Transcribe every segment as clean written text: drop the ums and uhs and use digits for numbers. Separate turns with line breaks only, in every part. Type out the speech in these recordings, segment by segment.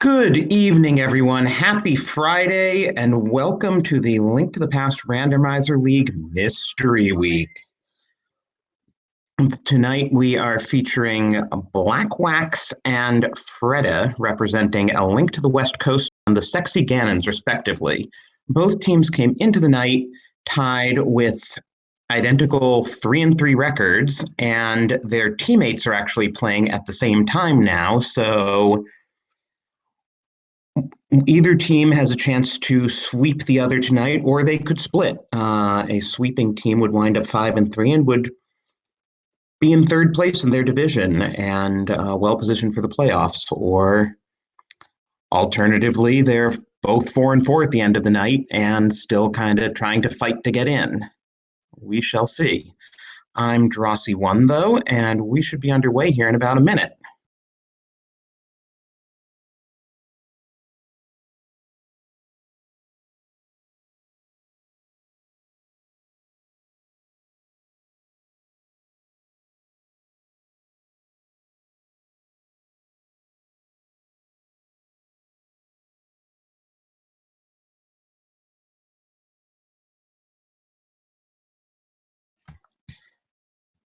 Good evening, everyone. Happy Friday, and welcome to the Link to the Past Randomizer League Mystery Week. Tonight we are featuring BlackWax and Freddeh representing A Link to the West Coast and the Sexy Ganons, respectively. Both teams came into the night tied with identical 3-3 records, and their teammates are actually playing at the same time now, so either team has a chance to sweep the other tonight, or they could split. A sweeping team would wind up 5-3 and would be in third place in their division and well positioned for the playoffs. Or alternatively, they're both 4-4 at the end of the night and still kind of trying to fight to get in. We shall see. I'm Drosy1, though, and we should be underway here in about a minute.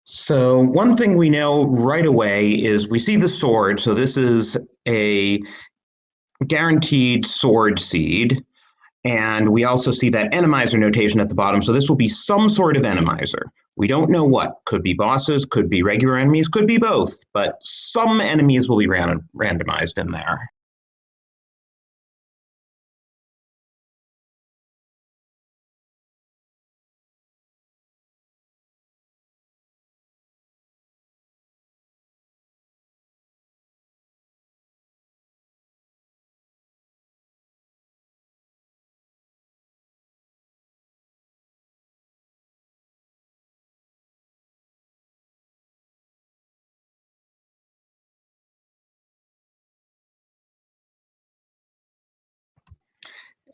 So one thing we know right away is we see the sword. So this is a guaranteed sword seed. And we also see that enemizer notation at the bottom. So this will be some sort of enemizer. We don't know what. Could be bosses, could be regular enemies, could be both. But some enemies will be randomized in there.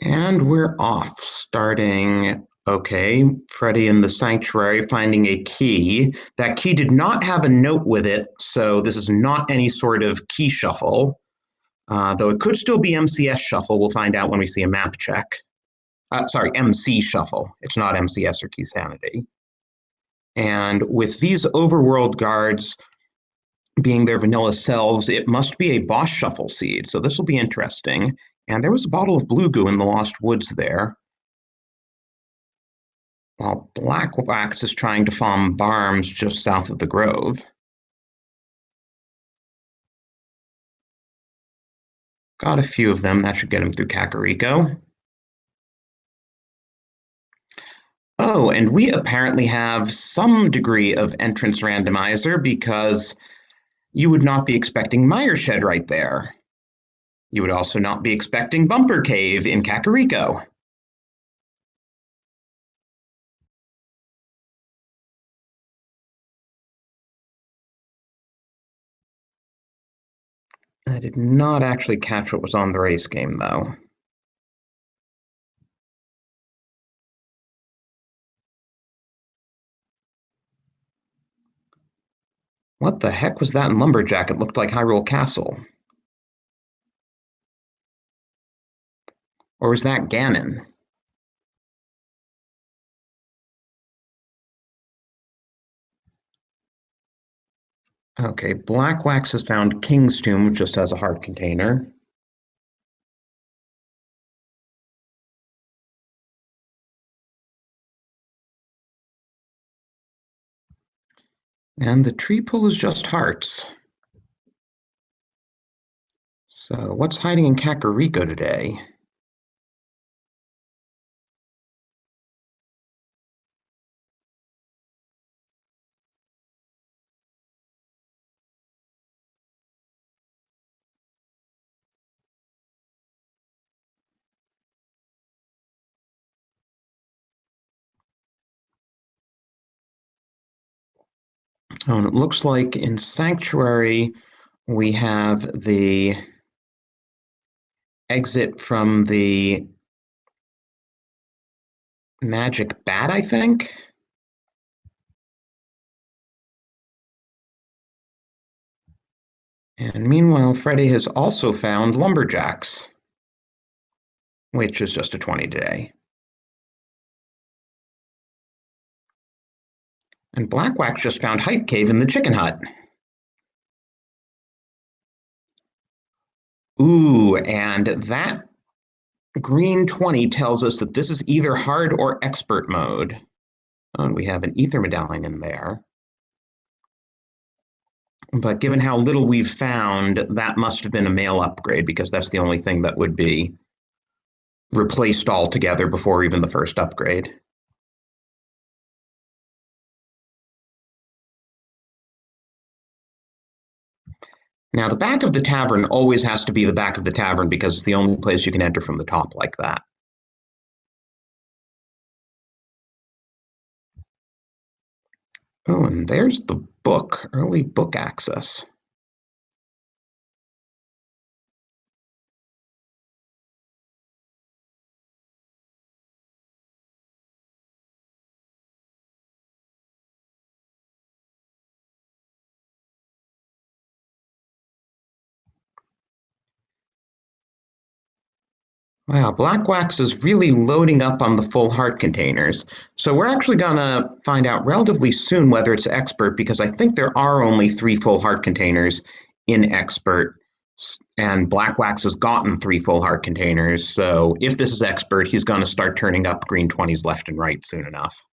And we're off, starting, okay, Freddeh in the sanctuary finding a key. That key did not have a note with it, so this is not any sort of key shuffle, though it could still be MCS shuffle. We'll find out when we see a map check. Sorry, MC shuffle. It's not MCS or key sanity. And with these overworld guards being their vanilla selves, it must be a boss shuffle seed. So this will be interesting. And there was a bottle of blue goo in the Lost Woods there. While BlackWax is trying to farm Barms just south of the Grove. Got a few of them. That should get him through Kakariko. Oh, and we apparently have some degree of entrance randomizer because you would not be expecting Mireshed right there. You would also not be expecting Bumper Cave in Kakariko. I did not actually catch what was on the race game, though. What the heck was that in Lumberjack? It looked like Hyrule Castle. Or was that Ganon? Okay, BlackWax has found King's Tomb, which just has a heart container. And the tree pull is just hearts. So what's hiding in Kakariko today? Oh, and it looks like in Sanctuary, we have the exit from the Magic Bat, I think. And meanwhile, Freddie has also found lumberjacks, which is just a 20 today. And BlackWax just found Hype Cave in the chicken hut. Ooh, and that green 20 tells us that this is either hard or expert mode. Oh, and we have an ether medallion in there. But given how little we've found, that must have been a male upgrade because that's the only thing that would be replaced altogether before even the first upgrade. Now, the back of the tavern always has to be the back of the tavern because it's the only place you can enter from the top like that. Oh, and there's the book, early book access. Wow, BlackWax is really loading up on the full heart containers. So we're actually gonna find out relatively soon whether it's expert because I think there are only 3 full heart containers in expert, and BlackWax has gotten 3 full heart containers. So if this is expert, he's gonna start turning up green 20s left and right soon enough.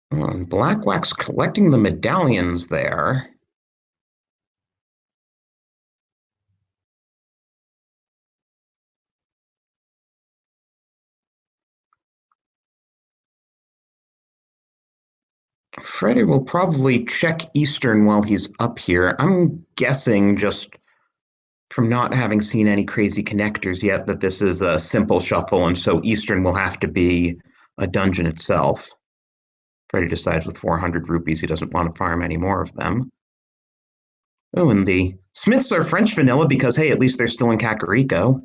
BlackWax collecting the medallions there. Freddie will probably check Eastern while he's up here. I'm guessing just from not having seen any crazy connectors yet that this is a simple shuffle, and so Eastern will have to be a dungeon itself. Freddie decides with 400 rupees he doesn't want to farm any more of them. Oh, and the Smiths are French vanilla because, hey, at least they're still in Kakariko.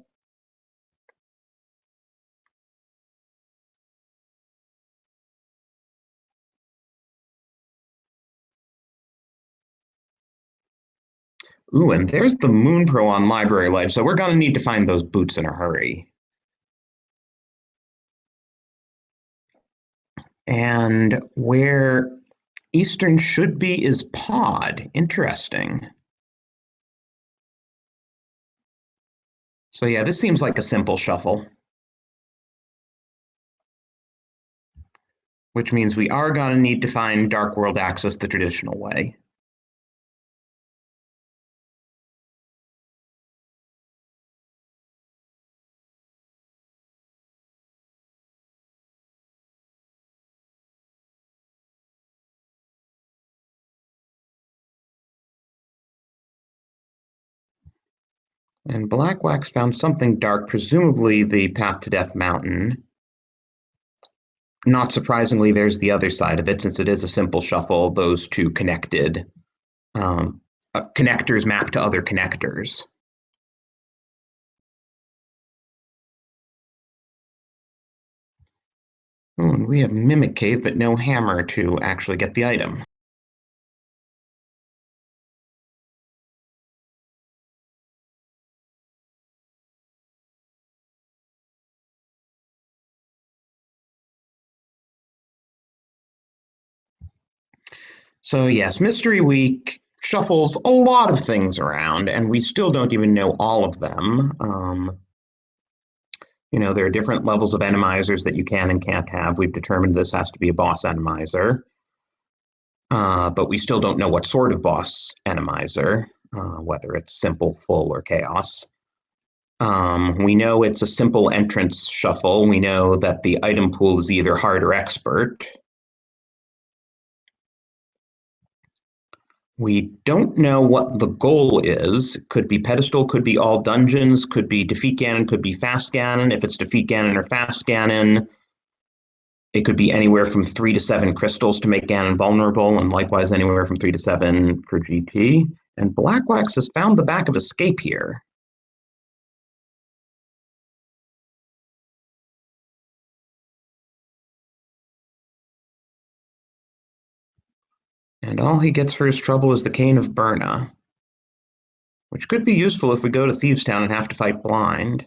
Ooh, and there's the Moon Pro on Library Life, so we're going to need to find those boots in a hurry. And where Eastern should be is Pod. Interesting. So yeah, this seems like a simple shuffle. Which means we are going to need to find Dark World access the traditional way. And BlackWax found something dark, presumably the Path to Death Mountain. Not surprisingly, there's the other side of it, since it is a simple shuffle, those two connected. Connectors map to other connectors. Oh, and we have Mimic Cave, but no hammer to actually get the item. So yes, Mystery Week shuffles a lot of things around, and we still don't even know all of them. There are different levels of enemizers that you can and can't have. We've determined this has to be a boss enemizer, but we still don't know what sort of boss enemizer, whether it's simple, full, or chaos. We know it's a simple entrance shuffle. We know that the item pool is either hard or expert. We don't know what the goal is. Could be pedestal, could be all dungeons, could be defeat Ganon, could be fast Ganon. If it's defeat Ganon or fast Ganon, it could be anywhere from 3 to 7 crystals to make Ganon vulnerable, and likewise anywhere from 3 to 7 for GT. And BlackWax has found the back of Escape here. And all he gets for his trouble is the Cane of Burna, which could be useful if we go to Thieves' Town and have to fight blind.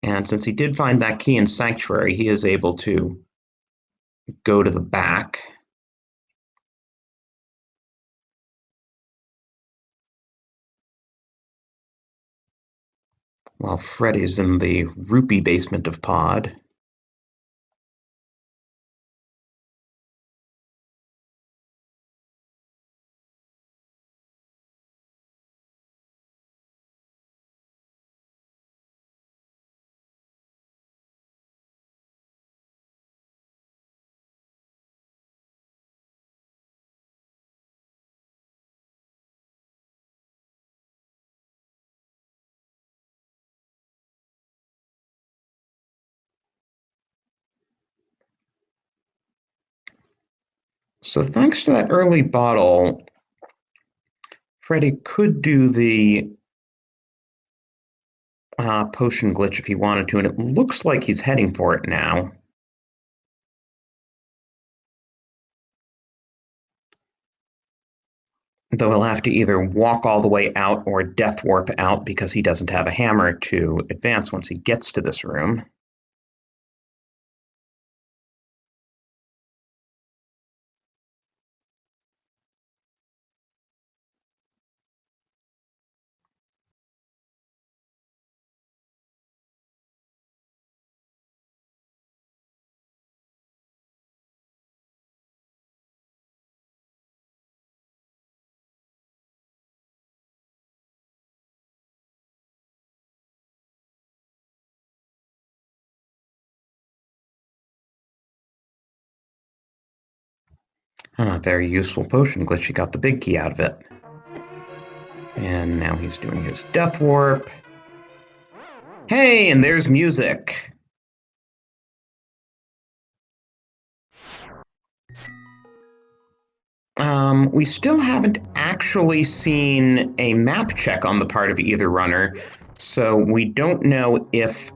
And since he did find that key in Sanctuary, he is able to go to the back. While Freddie's in the rupee basement of Pod. So thanks to that early bottle, Freddie could do the potion glitch if he wanted to, and it looks like he's heading for it now. Though he'll have to either walk all the way out or death warp out because he doesn't have a hammer to advance once he gets to this room. Very useful potion glitch. He got the big key out of it. And now he's doing his death warp. Hey, and there's music. We still haven't actually seen a map check on the part of either runner, so we don't know if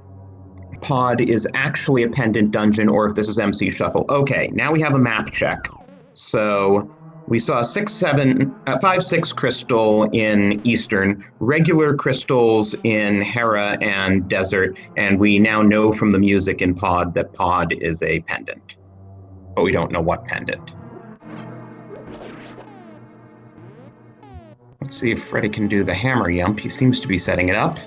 Pod is actually a pendant dungeon or if this is MC Shuffle. Okay, now we have a map check. So we saw 5-6 crystal in Eastern, regular crystals in Hera and Desert, and we now know from the music in Pod that Pod is a pendant. But we don't know what pendant. Let's see if Freddie can do the hammer yump. He seems to be setting it up.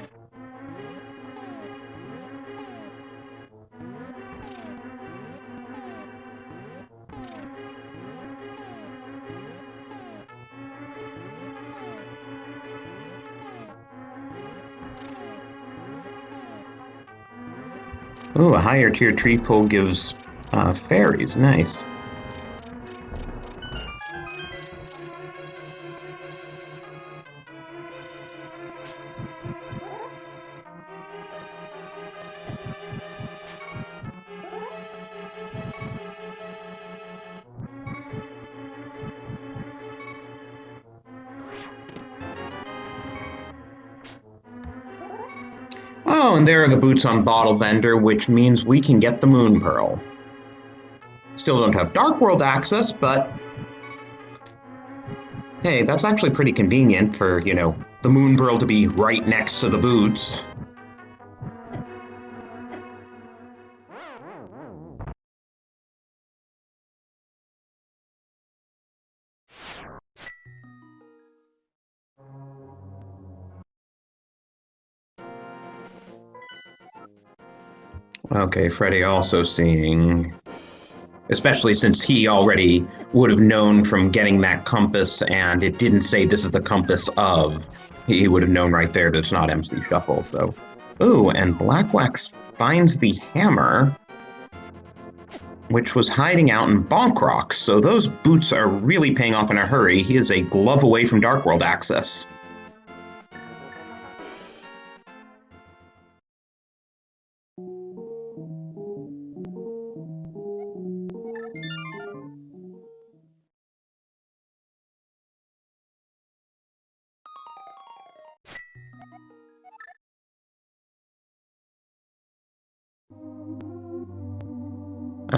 Ooh, a higher tier tree pull gives fairies. Nice. Oh, and there are the boots on bottle vendor, which means we can get the moon pearl. Still don't have Dark World access, but hey, that's actually pretty convenient for, the moon pearl to be right next to the boots. Okay, Freddie also seeing, especially since he already would have known from getting that compass and it didn't say this is the compass of, he would have known right there that it's not MC Shuffle, so. Ooh, and BlackWax finds the hammer, which was hiding out in Bonk Rocks, so those boots are really paying off in a hurry. He is a glove away from Dark World access.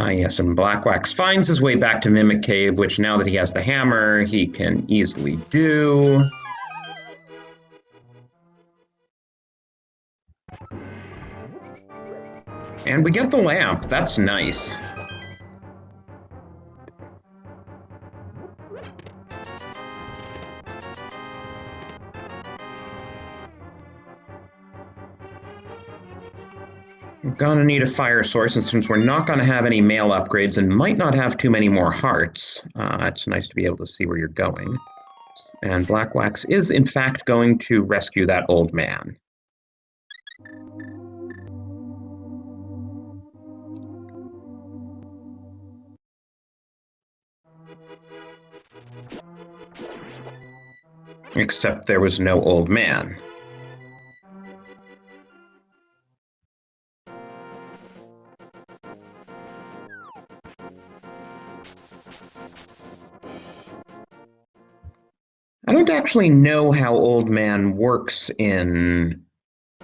Ah, yes, and BlackWax finds his way back to Mimic Cave, which now that he has the hammer, he can easily do. And we get the lamp. That's nice. We're gonna need a fire source, and since we're not gonna have any mail upgrades and might not have too many more hearts, it's nice to be able to see where you're going. And BlackWax is in fact going to rescue that old man. Except there was no old man. I don't actually know how Old Man works in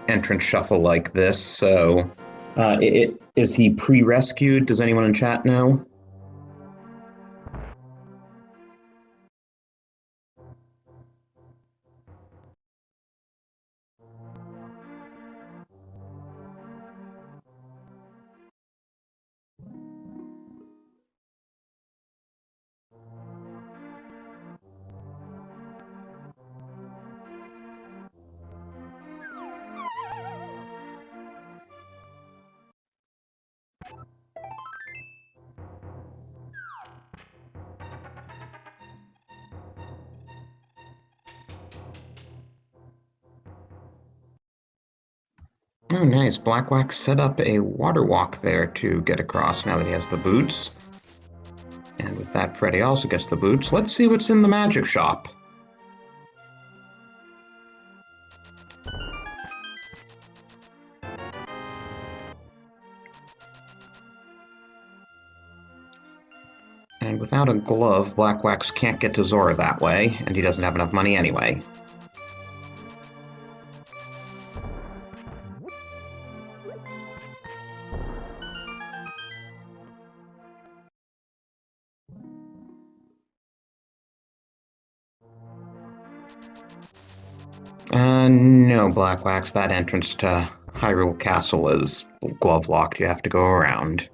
entrance shuffle like this, so is he pre-rescued? Does anyone in chat know? Oh, nice. BlackWax set up a water walk there to get across now that he has the boots. And with that, Freddeh also gets the boots. Let's see what's in the magic shop. And without a glove, BlackWax can't get to Zora that way, and he doesn't have enough money anyway. No, BlackWax, that entrance to Hyrule Castle is glove locked. You have to go around.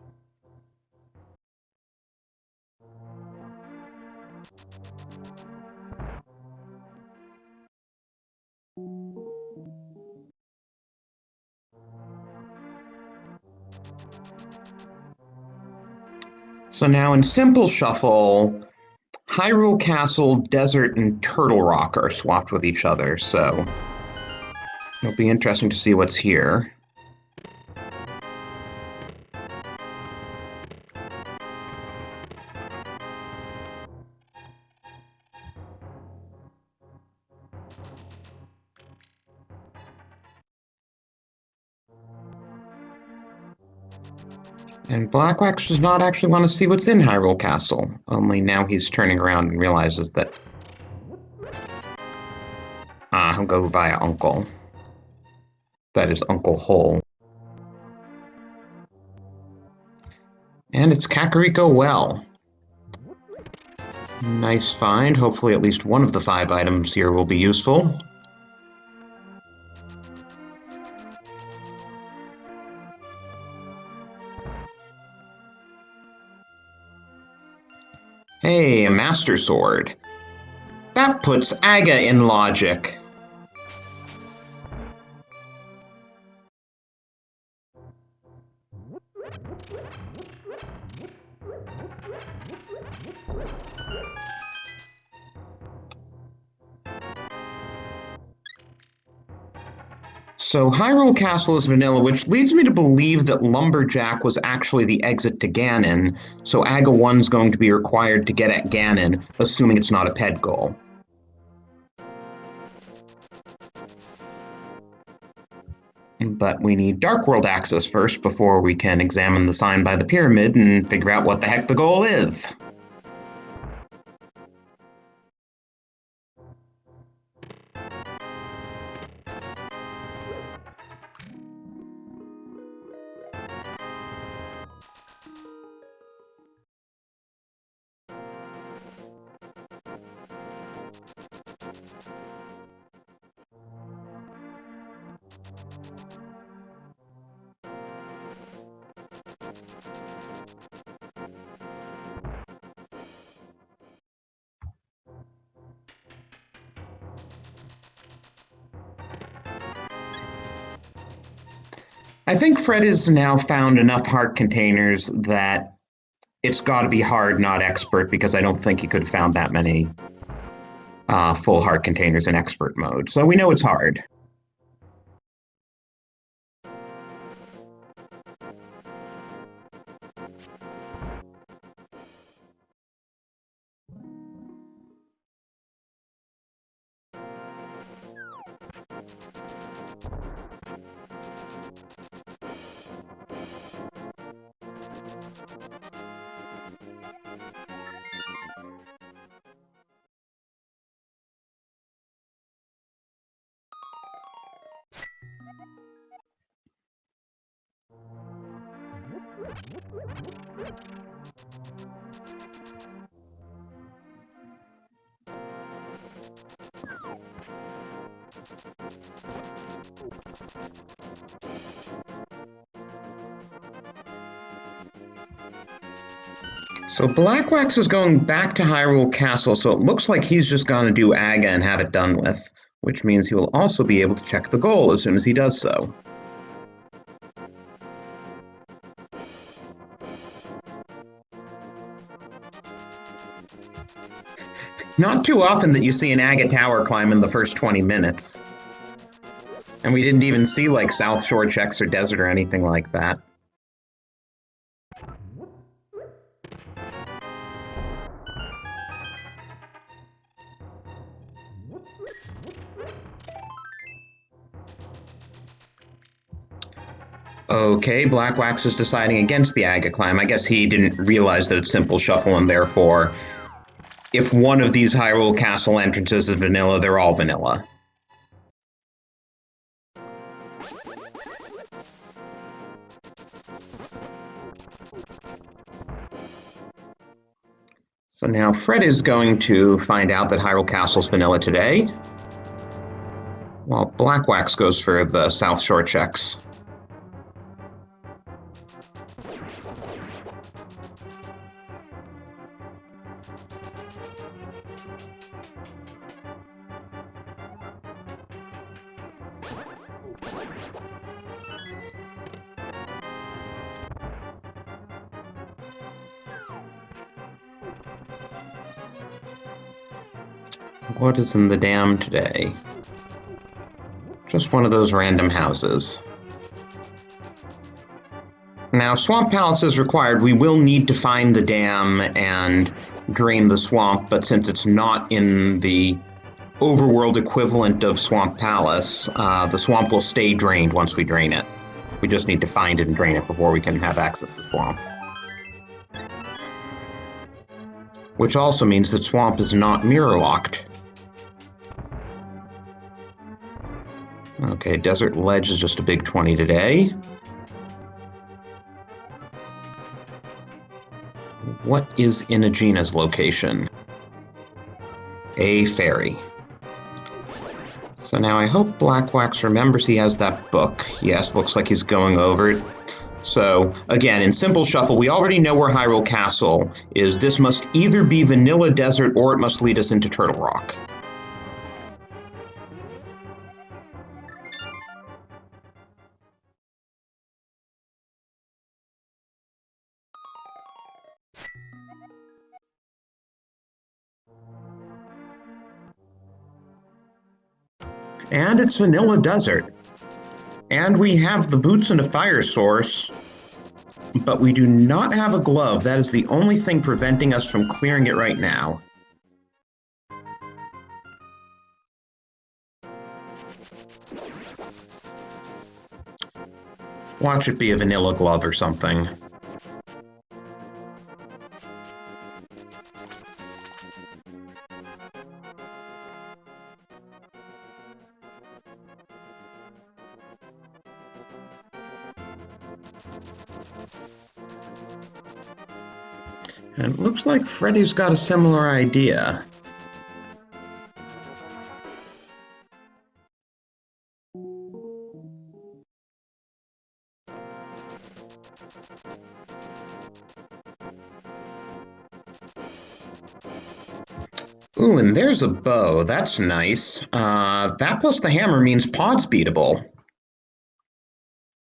So now in Simple Shuffle, Hyrule Castle, Desert, and Turtle Rock are swapped with each other, so it'll be interesting to see what's here. And BlackWax does not actually want to see what's in Hyrule Castle, only now he's turning around and realizes that he'll go via Uncle. That is Uncle Hole. And it's Kakariko Well. Nice find. Hopefully at least one of the 5 items here will be useful. Hey, a Master Sword. That puts Aga in logic. So Hyrule Castle is vanilla, which leads me to believe that Lumberjack was actually the exit to Ganon, so Aga 1's going to be required to get at Ganon, assuming it's not a ped goal. But we need Dark World access first before we can examine the sign by the pyramid and figure out what the heck the goal is. I think Fred has now found enough heart containers that it's got to be hard, not expert, because I don't think he could have found that many full heart containers in expert mode. So we know it's hard. So BlackWax is going back to Hyrule Castle, so it looks like he's just going to do Aga and have it done with, which means he will also be able to check the goal as soon as he does so. Not too often that you see an Aga tower climb in the first 20 minutes. And we didn't even see like South Shore checks or desert or anything like that. Okay, BlackWax is deciding against the Aga climb. I guess he didn't realize that it's simple shuffle, and therefore, if one of these Hyrule Castle entrances is vanilla, they're all vanilla. So now Fred is going to find out that Hyrule Castle's vanilla today, while BlackWax goes for the South Shore checks. What is in the dam today? Just one of those random houses. Now, Swamp Palace is required. We will need to find the dam and drain the swamp, but since it's not in the overworld equivalent of Swamp Palace, the swamp will stay drained once we drain it. We just need to find it and drain it before we can have access to swamp. Which also means that swamp is not mirror locked. Okay, Desert Ledge is just a big 20 today. What is Inagina's location? A ferry. So now I hope BlackWax remembers he has that book. Yes, looks like he's going over it. So, again, in Simple Shuffle, we already know where Hyrule Castle is. This must either be Vanilla Desert or it must lead us into Turtle Rock. And it's Vanilla Desert. And we have the boots and a fire source, but we do not have a glove. That is the only thing preventing us from clearing it right now. Watch it be a vanilla glove or something. And it looks like Freddie's got a similar idea. Ooh, and there's a bow. That's nice. That plus the hammer means pod's beatable.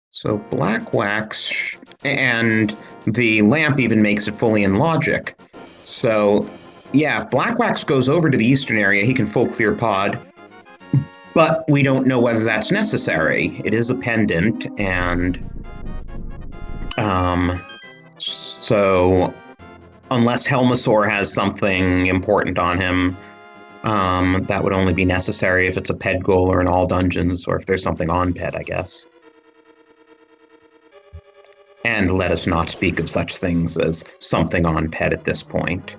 So BlackWax and the lamp even makes it fully in logic. So yeah, if BlackWax goes over to the eastern area, he can full clear pod. But we don't know whether that's necessary. It is a pendant, and so unless Helmasaur has something important on him, that would only be necessary if it's a Ped goal or in all dungeons, or if there's something on Ped, I guess. And let us not speak of such things as something on Ped at this point.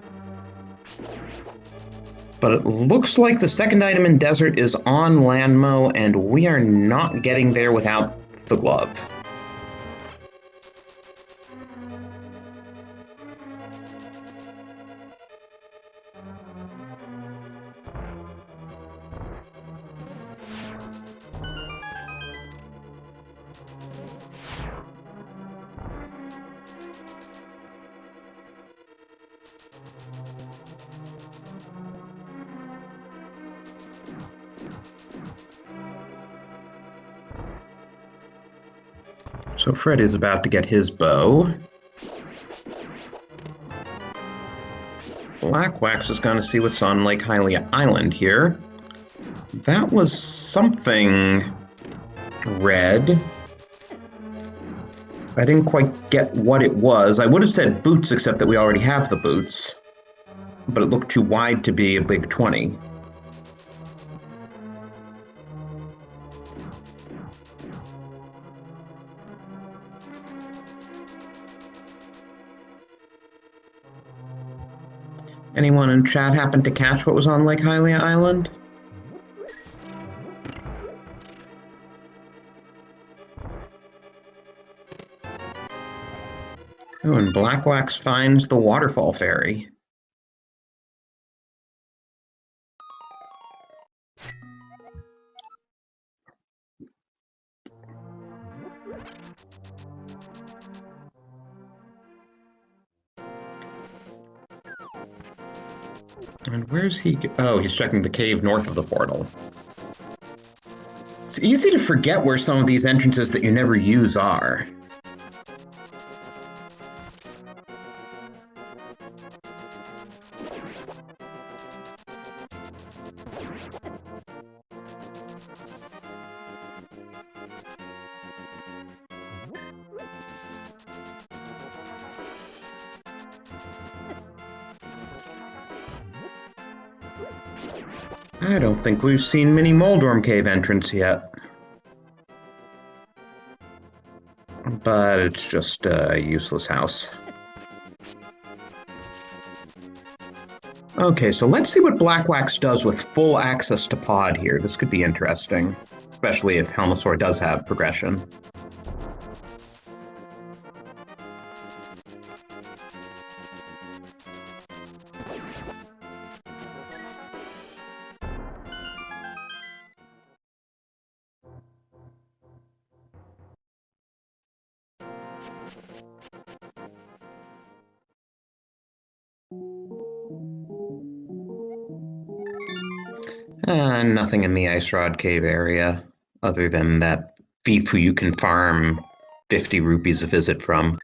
But it looks like the second item in Desert is on Landmo, and we are not getting there without the glove. So Fred is about to get his bow. BlackWax is going to see what's on Lake Hylia Island here. That was something red. I didn't quite get what it was. I would have said boots, except that we already have the boots. But it looked too wide to be a big 20. Anyone in chat happen to catch what was on Lake Hylia Island? Oh, and BlackWax finds the waterfall fairy. And where's he? Oh, he's checking the cave north of the portal. It's easy to forget where some of these entrances that you never use are. I don't think we've seen Mini Moldorm Cave entrance yet. But it's just a useless house. Okay, so let's see what BlackWax does with full access to pod here. This could be interesting, especially if Helmasaur does have progression. Nothing in the Ice Rod Cave area, other than that thief who you can farm 50 rupees a visit from.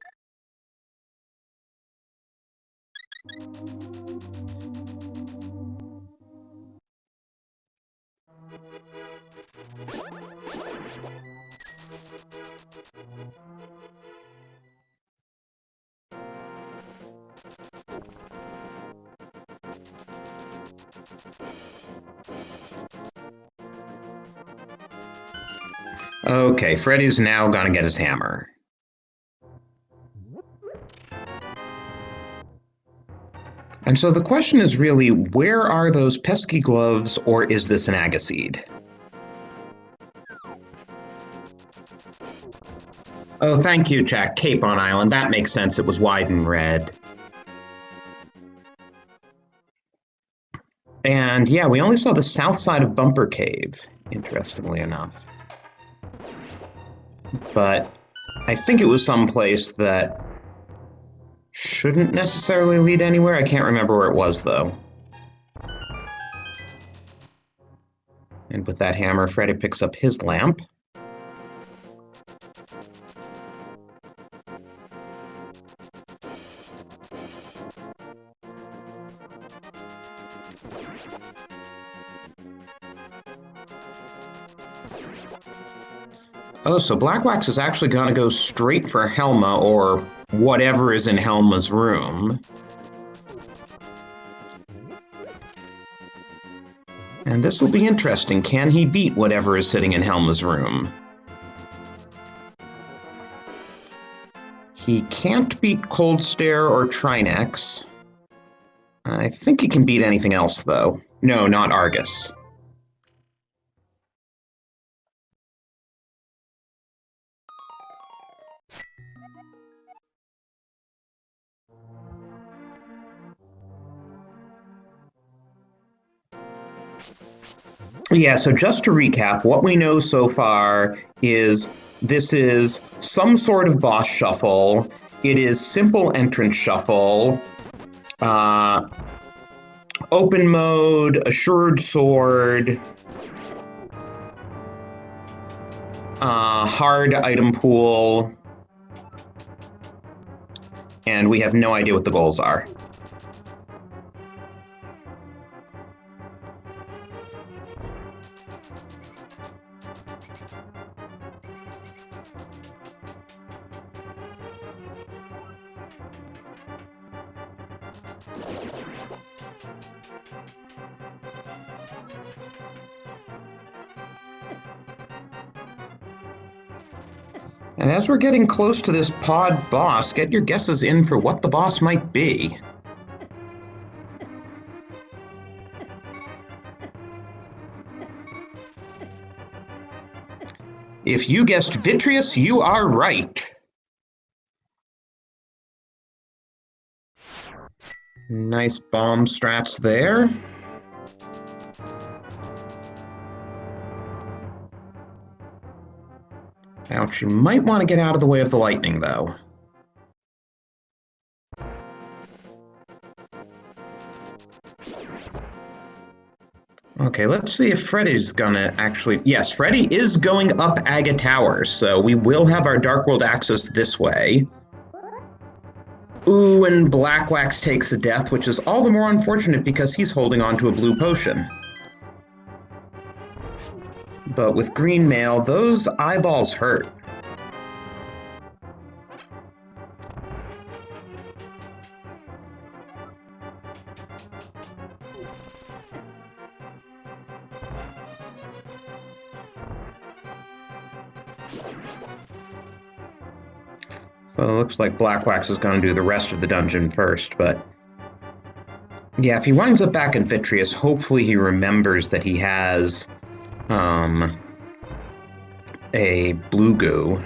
Okay, Freddy's now gonna get his hammer. And so the question is really, where are those pesky gloves, or is this an Agaseed? Oh, thank you, Jack. Cape on Island. That makes sense. It was wide and red. And yeah, we only saw the south side of Bumper Cave, interestingly enough. But I think it was someplace that shouldn't necessarily lead anywhere. I can't remember where it was, though. And with that hammer, Freddie picks up his lamp. Oh, so BlackWax is actually going to go straight for Helma, or whatever is in Helma's room. And this will be interesting. Can he beat whatever is sitting in Helma's room? He can't beat Cold Stare or Trinex. I think he can beat anything else, though. No, not Argus. Yeah, so just to recap, what we know so far is this is some sort of boss shuffle. It is simple entrance shuffle, open mode, assured sword, hard item pool, and we have no idea what the goals are. And as we're getting close to this pod boss, get your guesses in for what the boss might be. If you guessed Vitreous, you are right. Nice bomb strats there. Ouch, you might want to get out of the way of the lightning, though. Okay, let's see if Freddie's gonna actually... Yes, Freddie is going up Aga Tower, so we will have our Dark World access this way. Ooh, and BlackWax takes a death, which is all the more unfortunate because he's holding on to a blue potion. But with green mail, those eyeballs hurt. So it looks like BlackWax is going to do the rest of the dungeon first, but... Yeah, if he winds up back in Vitreous, hopefully he remembers that he has... a blue goo.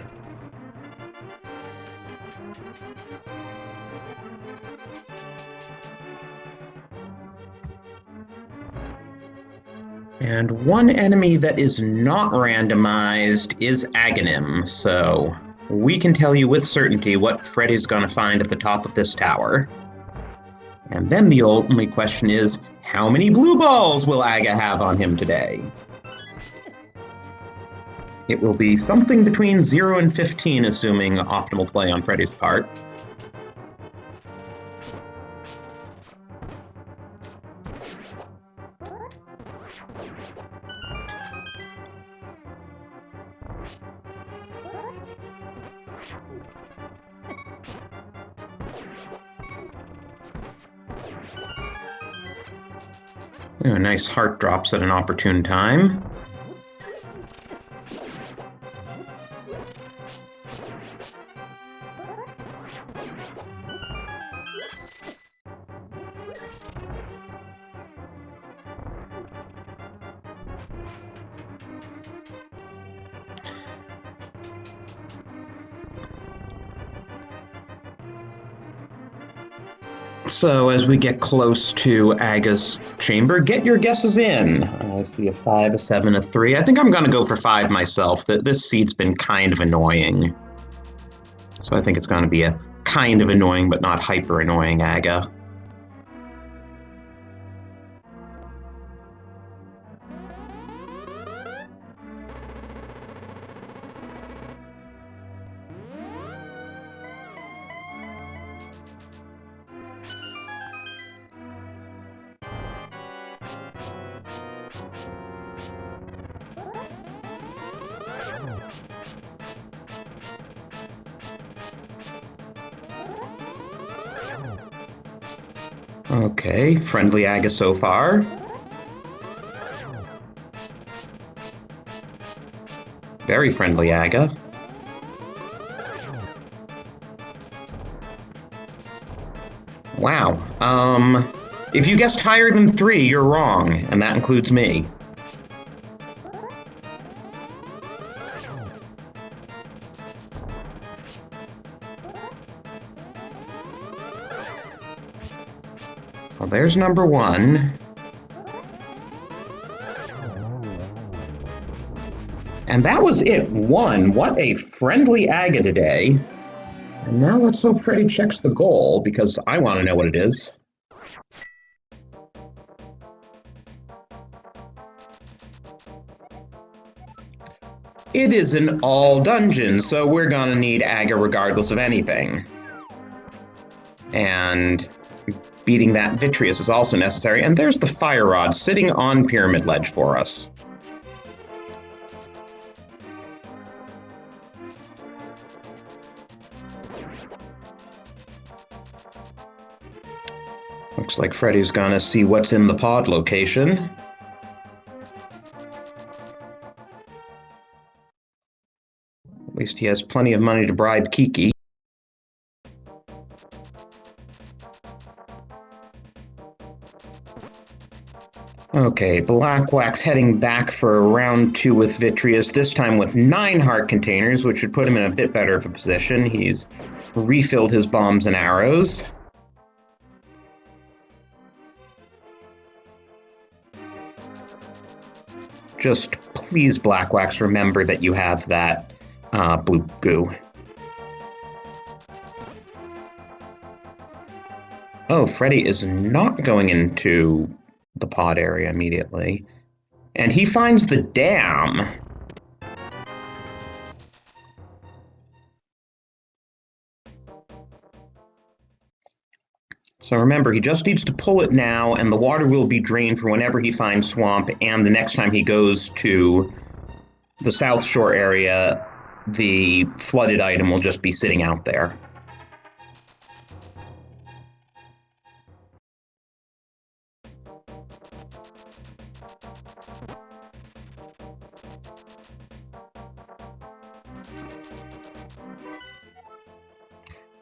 And one enemy that is not randomized is Aghanim, so we can tell you with certainty what Freddie's going to find at the top of this tower. And then the only question is, how many blue balls will Aga have on him today? It will be something between 0 and 15, assuming optimal play on Freddie's part. Oh, nice heart drops at an opportune time. So as we get close to Aga's chamber, get your guesses in. I see a 5, a 7, a 3. I think I'm going to go for 5 myself. This seed's been kind of annoying. So I think it's going to be a kind of annoying but not hyper annoying Aga. Okay, friendly Aga so far. Very friendly Aga. Wow. If you guessed higher than 3, you're wrong, and that includes me. Well, there's number 1. And that was it. 1. What a friendly Aga today. And now let's hope Freddeh checks the goal, because I want to know what it is. It is an all dungeon, so we're gonna need Aga regardless of anything. And beating that Vitreous is also necessary. And there's the Fire Rod sitting on Pyramid Ledge for us. Looks like Freddie's gonna see what's in the pod location. At least he has plenty of money to bribe Kiki. Okay, BlackWax heading back for round 2 with Vitreous, this time with 9 heart containers, which should put him in a bit better of a position. He's refilled his bombs and arrows. Just please, BlackWax, remember that you have that blue goo. Oh, Freddeh is not going into the pod area immediately. And he finds the dam. So remember, he just needs to pull it now, and the water will be drained for whenever he finds swamp, and the next time he goes to the South Shore area, the flooded item will just be sitting out there.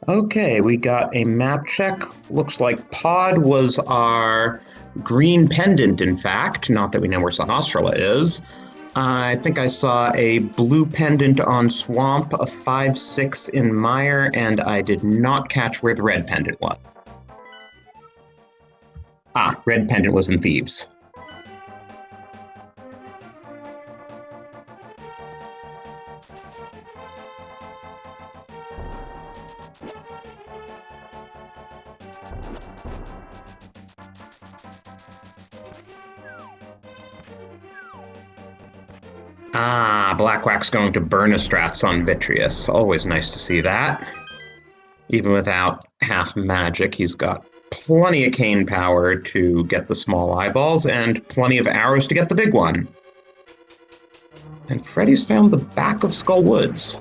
Okay, we got a map check. Looks like Pod was our green pendant, in fact. Not that we know where Sahasrara is. I think I saw a blue pendant on Swamp, a 5-6 in Mire, and I did not catch where the red pendant was. Ah, red pendant was in Thieves. Ah, BlackWax going to burn a strats on Vitreous. Always nice to see that. Even without half magic, he's got plenty of cane power to get the small eyeballs and plenty of arrows to get the big one. And Freddie's found the back of Skull Woods.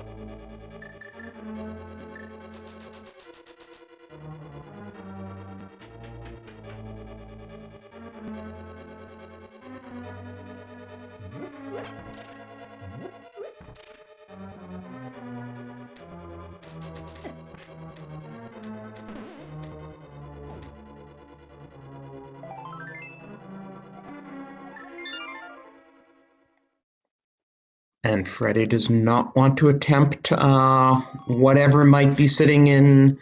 And Freddeh does not want to attempt whatever might be sitting in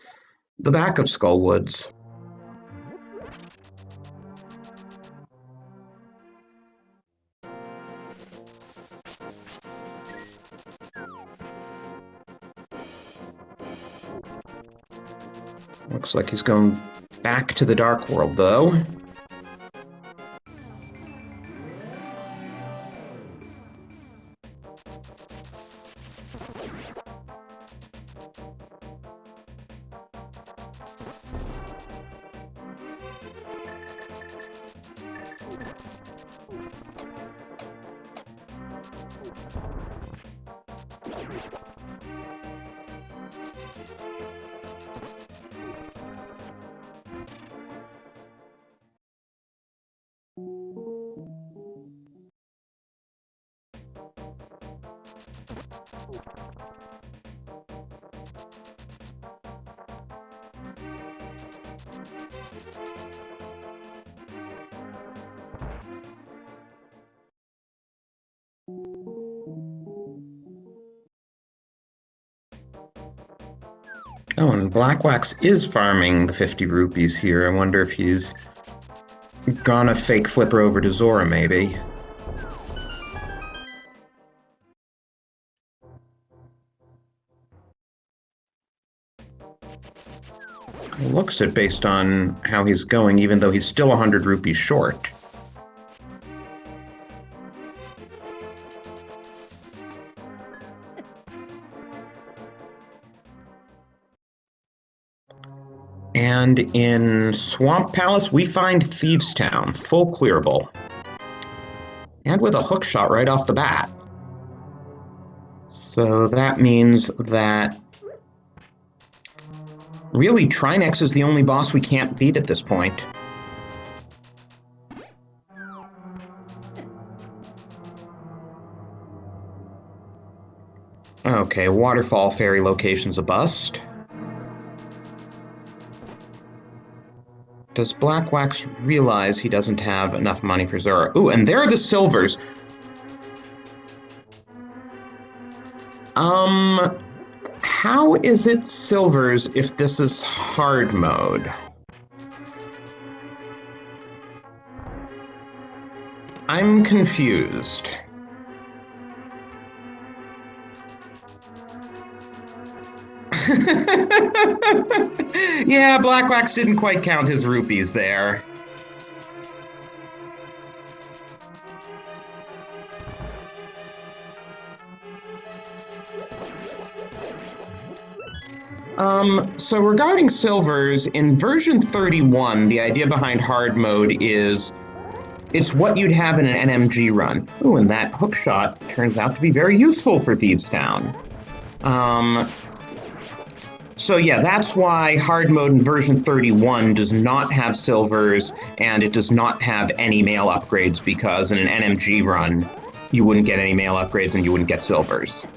the back of Skull Woods. Looks like he's going back to the Dark World, though. Oh, and BlackWax is farming the 50 rupees here. I wonder if he's gonna fake flipper over to Zora, maybe. Looks it based on how he's going, even though he's still 100 rupees short. And in Swamp Palace, we find Thieves Town, full clearable. And with a hook shot right off the bat. So that means that really Trinex is the only boss we can't beat at this point. Okay, Waterfall Fairy location's a bust. Does BlackWax realize he doesn't have enough money for Zora? Ooh, and there are the silvers. How is it silvers if this is hard mode? I'm confused. Yeah, BlackWax didn't quite count his rupees there. So regarding silvers, in version 31, the idea behind hard mode is it's what you'd have in an NMG run. Ooh, and that hook shot turns out to be very useful for Thieves Town. So yeah, that's why hard mode in version 31 does not have silvers, and it does not have any mail upgrades, because in an NMG run, you wouldn't get any mail upgrades and you wouldn't get silvers.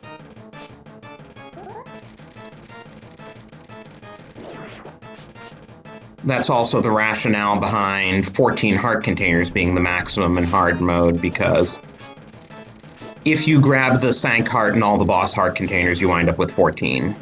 That's also the rationale behind 14 heart containers being the maximum in hard mode, because if you grab the Sank heart and all the boss heart containers, you wind up with 14.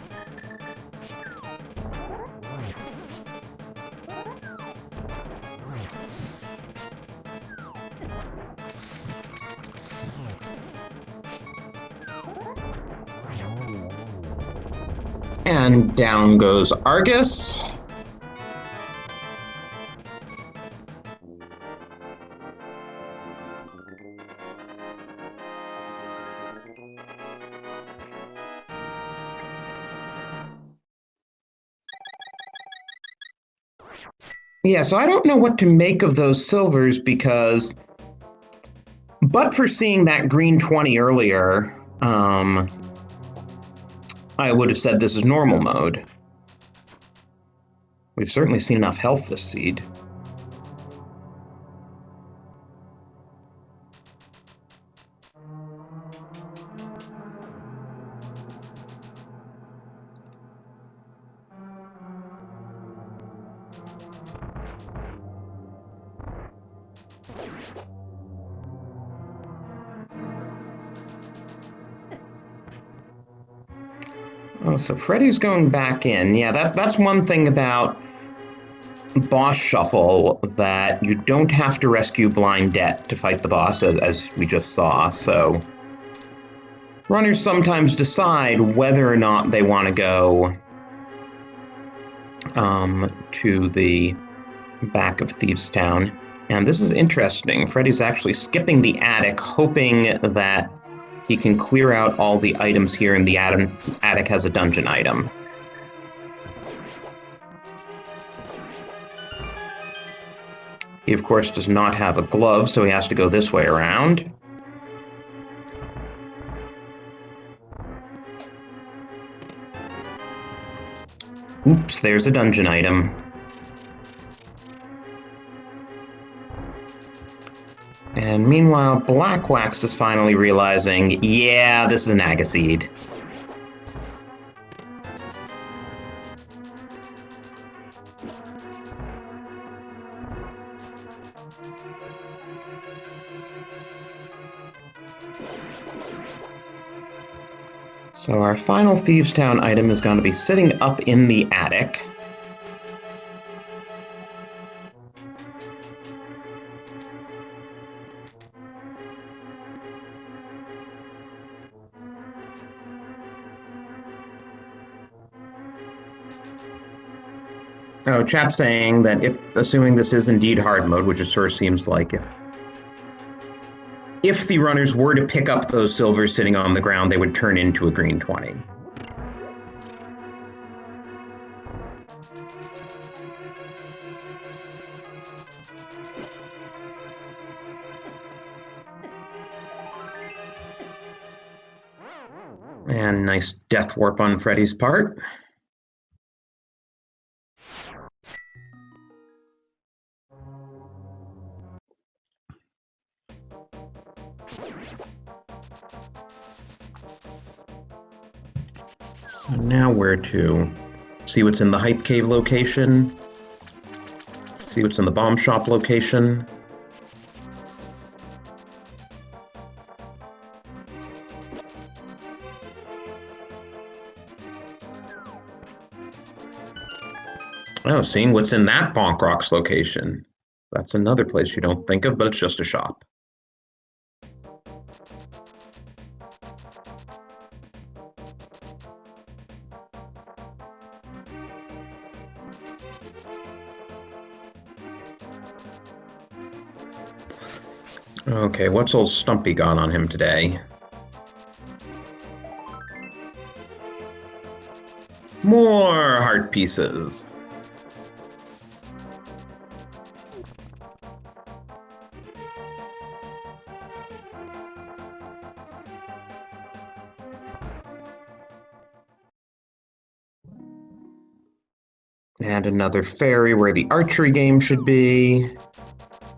And down goes Argus. Yeah, so I don't know what to make of those silvers, because but for seeing that green 20 earlier, I would have said this is normal mode. We've certainly seen enough health this seed. Oh, so Freddie's going back in. Yeah, that's one thing about boss shuffle, that you don't have to rescue Blind Debt to fight the boss, as we just saw. So runners sometimes decide whether or not they want to go to the back of Thieves' Town. And this is interesting. Freddie's actually skipping the attic, hoping that he can clear out all the items here, and the attic has a dungeon item. He, of course, does not have a glove, so he has to go this way around. Oops, there's a dungeon item. And meanwhile, BlackWax is finally realizing, yeah, this is an Agaseed. So our final Thieves' Town item is going to be sitting up in the attic. Oh, chat saying that assuming this is indeed hard mode, which it sort of seems like, if the runners were to pick up those silvers sitting on the ground, they would turn into a green 20. And nice death warp on Freddie's part. So now where to? See what's in the Hype Cave location. See what's in the Bomb Shop location. Oh, seeing what's in that Bonk Rocks location. That's another place you don't think of, but it's just a shop. Okay, what's old Stumpy got on him today? More heart pieces. And another fairy where the archery game should be.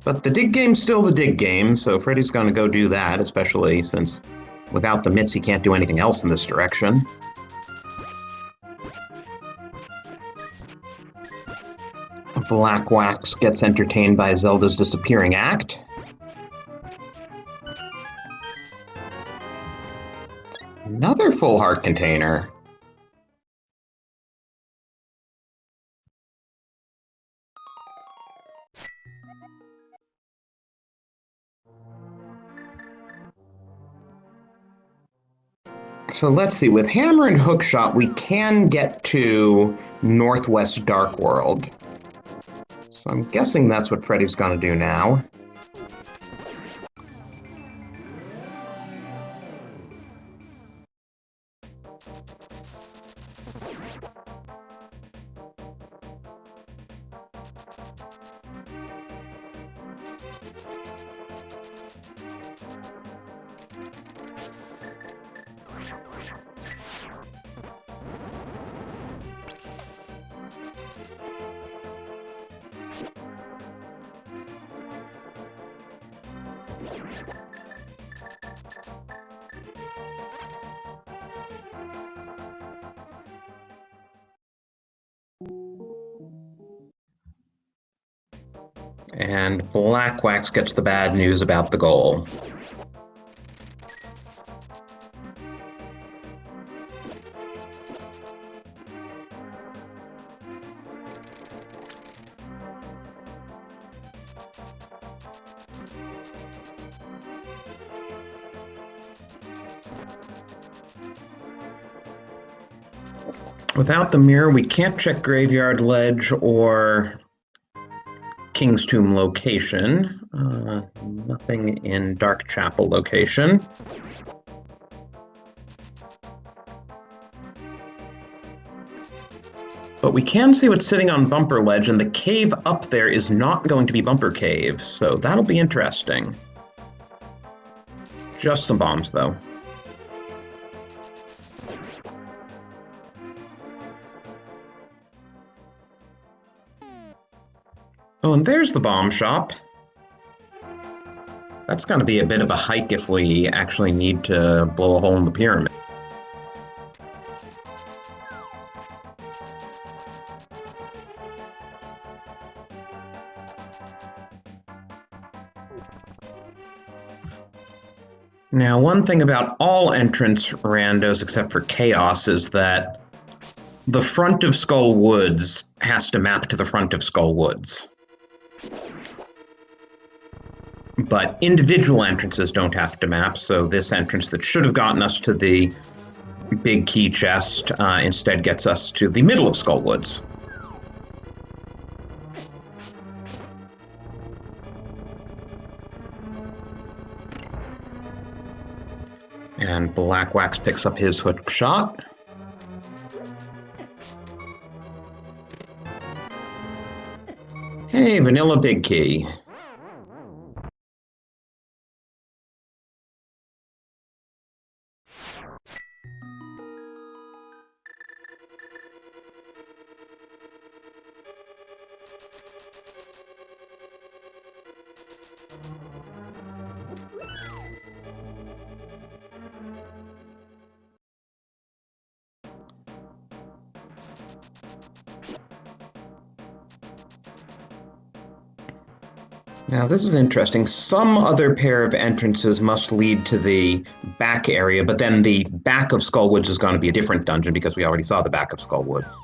But the dig game's still the dig game, so Freddie's gonna go do that, especially since without the mitts he can't do anything else in this direction. BlackWax gets entertained by Zelda's disappearing act. Another full heart container. So let's see, with Hammer and Hookshot, we can get to Northwest Dark World. So I'm guessing that's what Freddie's gonna do now. And BlackWax gets the bad news about the goal. Without the mirror, we can't check Graveyard Ledge or King's Tomb location. Nothing in Dark Chapel location. But we can see what's sitting on Bumper Ledge, and the cave up there is not going to be Bumper Cave, so that'll be interesting. Just some bombs, though. Oh, and there's the bomb shop. That's going to be a bit of a hike if we actually need to blow a hole in the pyramid. Now, one thing about all entrance randos except for Chaos is that the front of Skull Woods has to map to the front of Skull Woods. But individual entrances don't have to map, so this entrance that should have gotten us to the big key chest instead gets us to the middle of Skull Woods. And BlackWax picks up his hook shot. Hey, Vanilla Big Key. Now this is interesting. Some other pair of entrances must lead to the back area, but then the back of Skull Woods is going to be a different dungeon because we already saw the back of Skull Woods.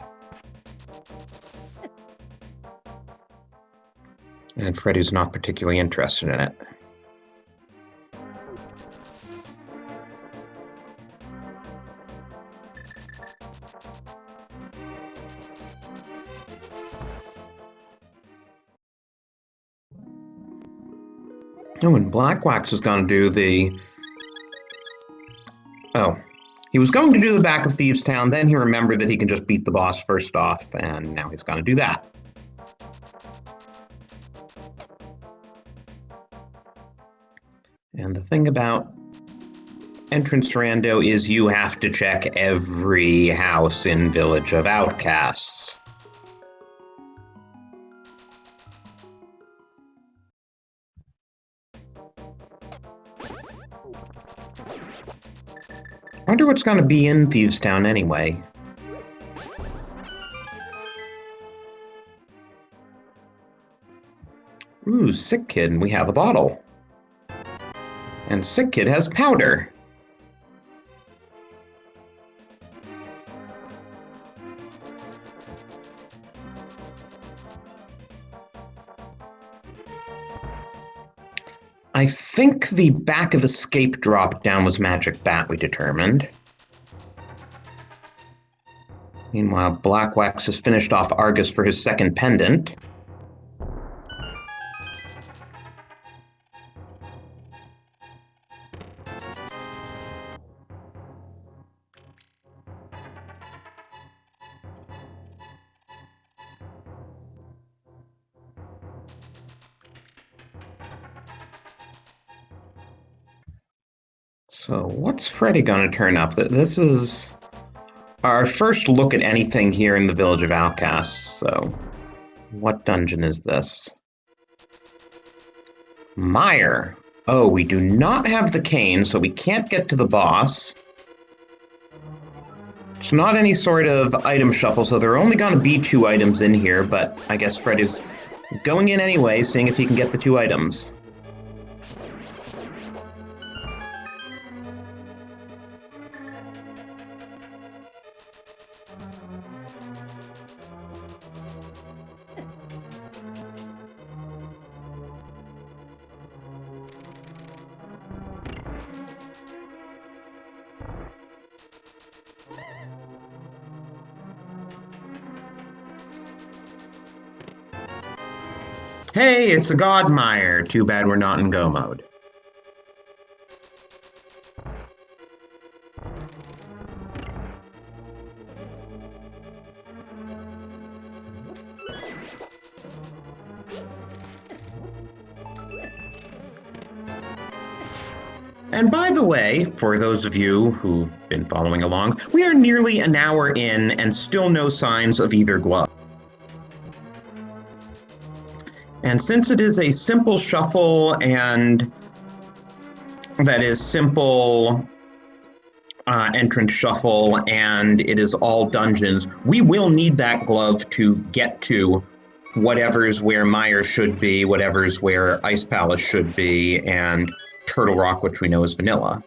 And Freddie's not particularly interested in it. Oh, and BlackWax is going to do the... Oh. He was going to do the back of Thieves Town, then he remembered that he can just beat the boss first off, and now he's going to do that. And the thing about entrance rando is you have to check every house in Village of Outcasts. I wonder what's going to be in Thieves Town anyway. Ooh, Sick Kid, we have a bottle. And Sick Kid has powder. I think the back of Escape drop down was Magic Bat, we determined. Meanwhile, BlackWax has finished off Argus for his second pendant. So what's Freddie gonna turn up? This is our first look at anything here in the Village of Outcasts, so what dungeon is this? Mire. Oh, we do not have the cane, so we can't get to the boss. It's not any sort of item shuffle, so there are only going to be 2 items in here, but I guess Freddie's going in anyway, seeing if he can get the 2 items. Hey, it's a Godmire. Too bad we're not in go mode. And by the way, for those of you who've been following along, we are nearly an hour in and still no signs of either glove. And since it is a simple shuffle and that is simple entrance shuffle and it is all dungeons, we will need that glove to get to whatever's where Mire should be, whatever's where Ice Palace should be, and Turtle Rock, which we know is vanilla.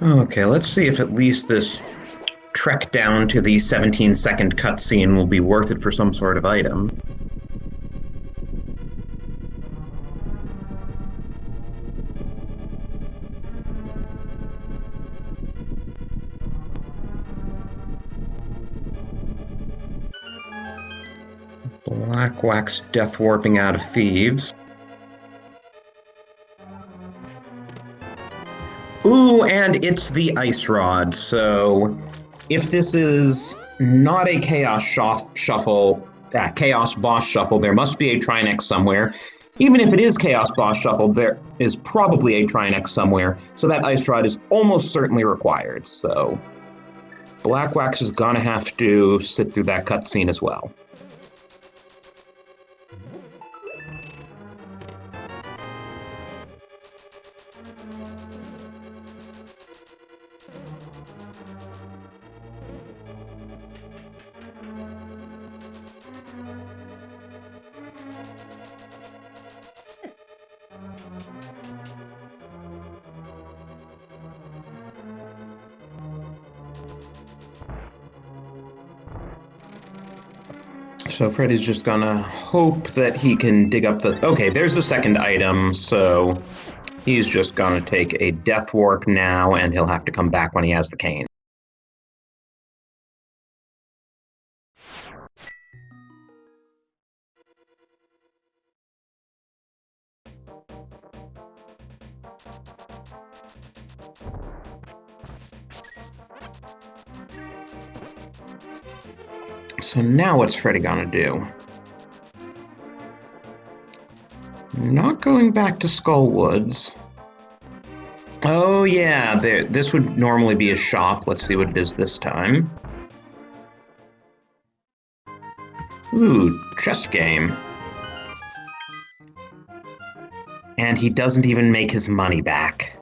Okay, let's see if at least this trek down to the 17-second cutscene will be worth it for some sort of item. BlackWax death warping out of thieves. Ooh, and it's the ice rod. So if this is not a chaos shuffle, chaos boss shuffle, there must be a Trinex somewhere. Even if it is chaos boss shuffle, there is probably a Trinex somewhere. So that ice rod is almost certainly required. So BlackWax is gonna have to sit through that cutscene as well. So Freddie's just gonna hope that he can dig up the... Okay, there's the second item, so he's just gonna take a death warp now, and he'll have to come back when he has the cane. So now what's Freddie gonna do? Not going back to Skullwoods. Oh yeah, this would normally be a shop. Let's see what it is this time. Ooh, chest game. And he doesn't even make his money back.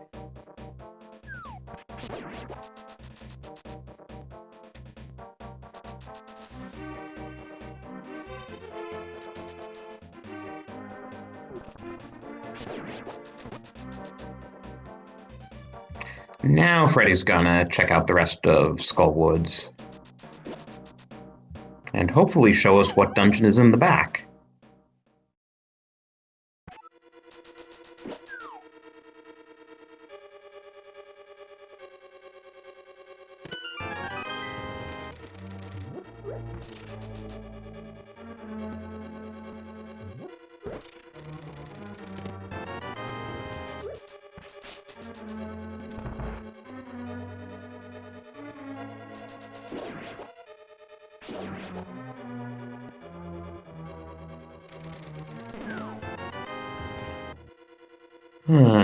Now Freddie's gonna check out the rest of Skullwoods. And hopefully show us what dungeon is in the back.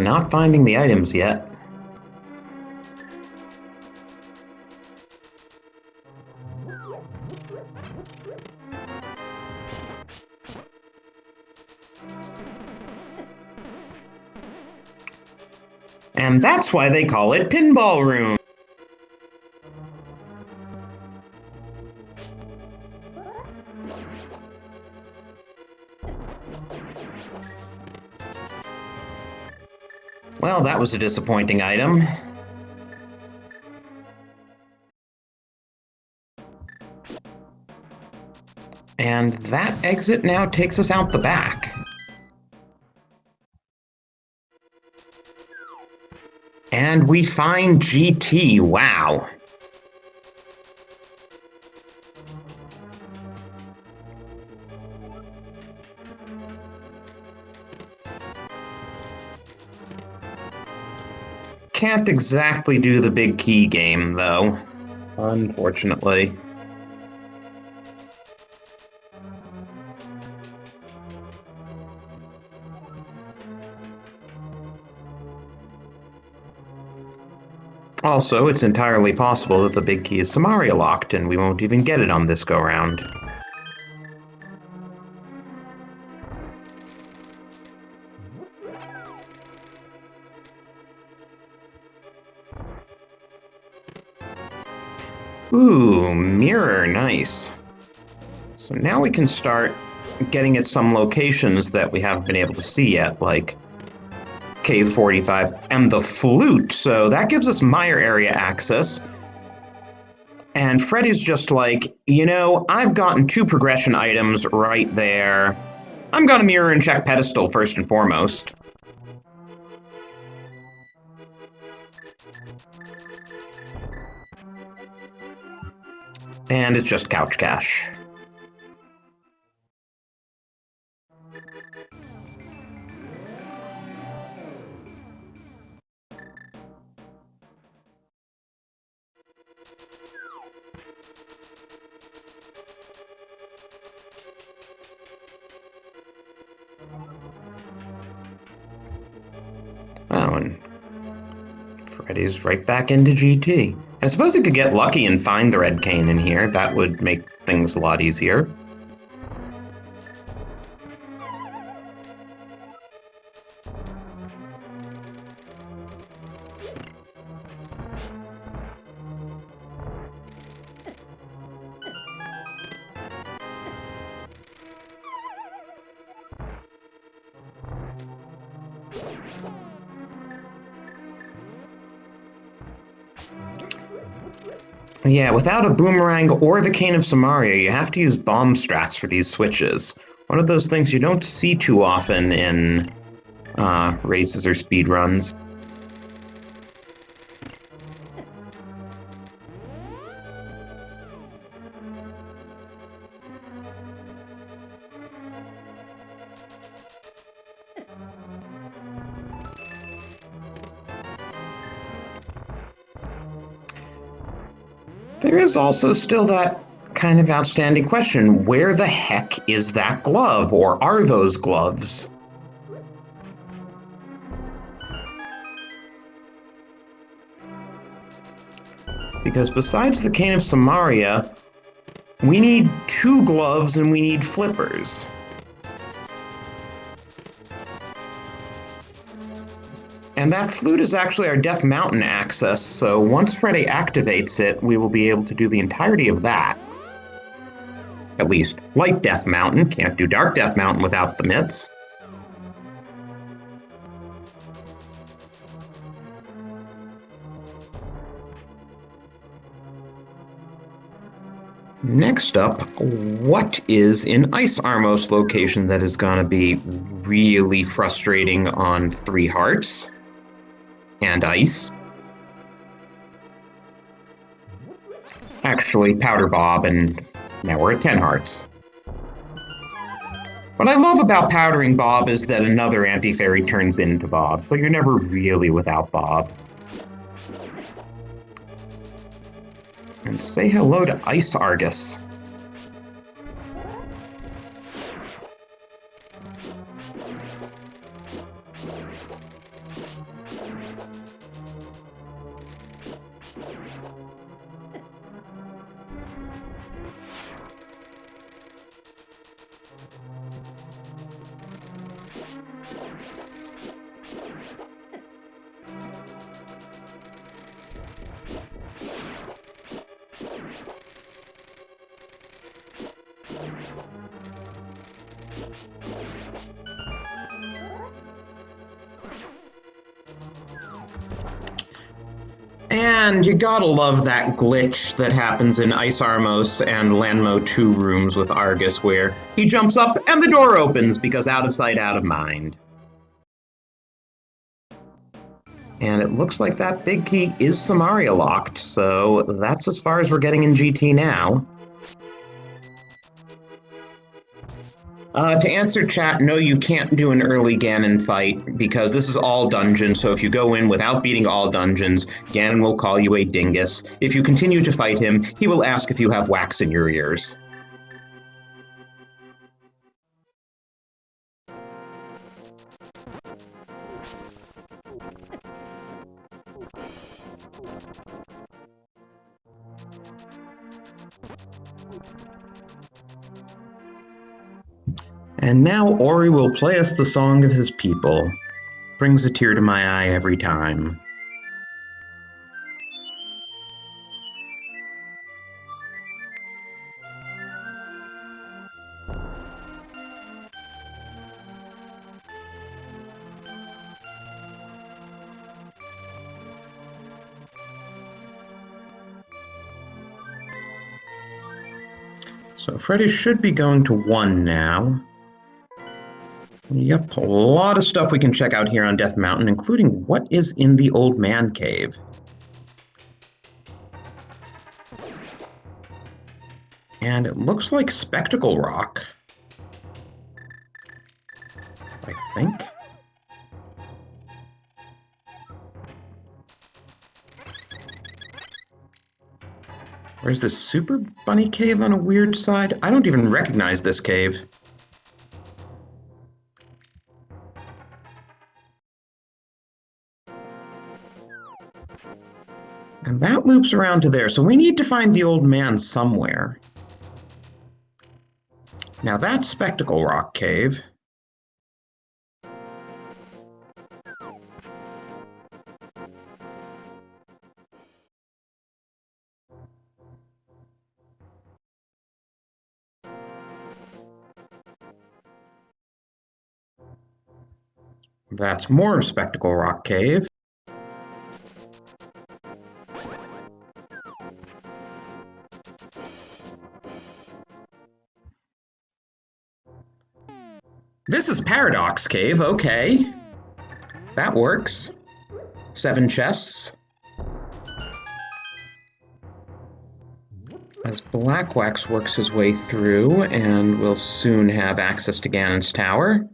Not finding the items yet. And that's why they call it Pinball Room. Well, that was a disappointing item. And that exit now takes us out the back. And we find GT. Wow. Can't exactly do the big key game, though. Unfortunately. Also, it's entirely possible that the big key is Samaria locked, and we won't even get it on this go-round. Ooh, mirror, nice. So now we can start getting at some locations that we haven't been able to see yet, like Cave 45 and the flute. So that gives us Meyer area access. And Freddie's just like, you know, I've gotten 2 progression items right there. I'm gonna mirror and check pedestal first and foremost. And it's just couch cash. Oh, and Freddie's right back into GT. I suppose he could get lucky and find the red cane in here. That would make things a lot easier. Yeah, without a boomerang or the Cane of Samaria, you have to use bomb strats for these switches. One of those things you don't see too often in races or speed runs. There is also still that kind of outstanding question, where the heck is that glove, or are those gloves? Because besides the Cane of Samaria, we need 2 gloves and we need flippers. And that flute is actually our Death Mountain access, so once Freddeh activates it, we will be able to do the entirety of that. At least, Light Death Mountain. Can't do Dark Death Mountain without the mitts. Next up, what is in Ice Armos location that is going to be really frustrating on 3 hearts and ice? Actually, Powder Bob, and now we're at 10 hearts. What I love about Powdering Bob is that another anti-fairy turns into Bob, so you're never really without Bob. And say hello to Ice Argus. And you gotta love that glitch that happens in Ice Armos and Lanmo 2 rooms with Argus, where he jumps up and the door opens because out of sight, out of mind. And it looks like that big key is Samaria locked, so that's as far as we're getting in GT now. To answer chat, no, you can't do an early Ganon fight, because this is all dungeon, so if you go in without beating all dungeons, Ganon will call you a dingus. If you continue to fight him, he will ask if you have wax in your ears. And now Ori will play us the song of his people. Brings a tear to my eye every time. So Freddeh should be going to 1 now. Yep, a lot of stuff we can check out here on Death Mountain, including what is in the Old Man Cave. And it looks like Spectacle Rock, I think. Or is this Super Bunny Cave on a weird side? I don't even recognize this cave. And that loops around to there, so we need to find the old man somewhere. Now that's Spectacle Rock Cave. That's more Spectacle Rock Cave. This is Paradox Cave, okay. That works. 7 chests. As BlackWax works his way through, and will soon have access to Ganon's tower.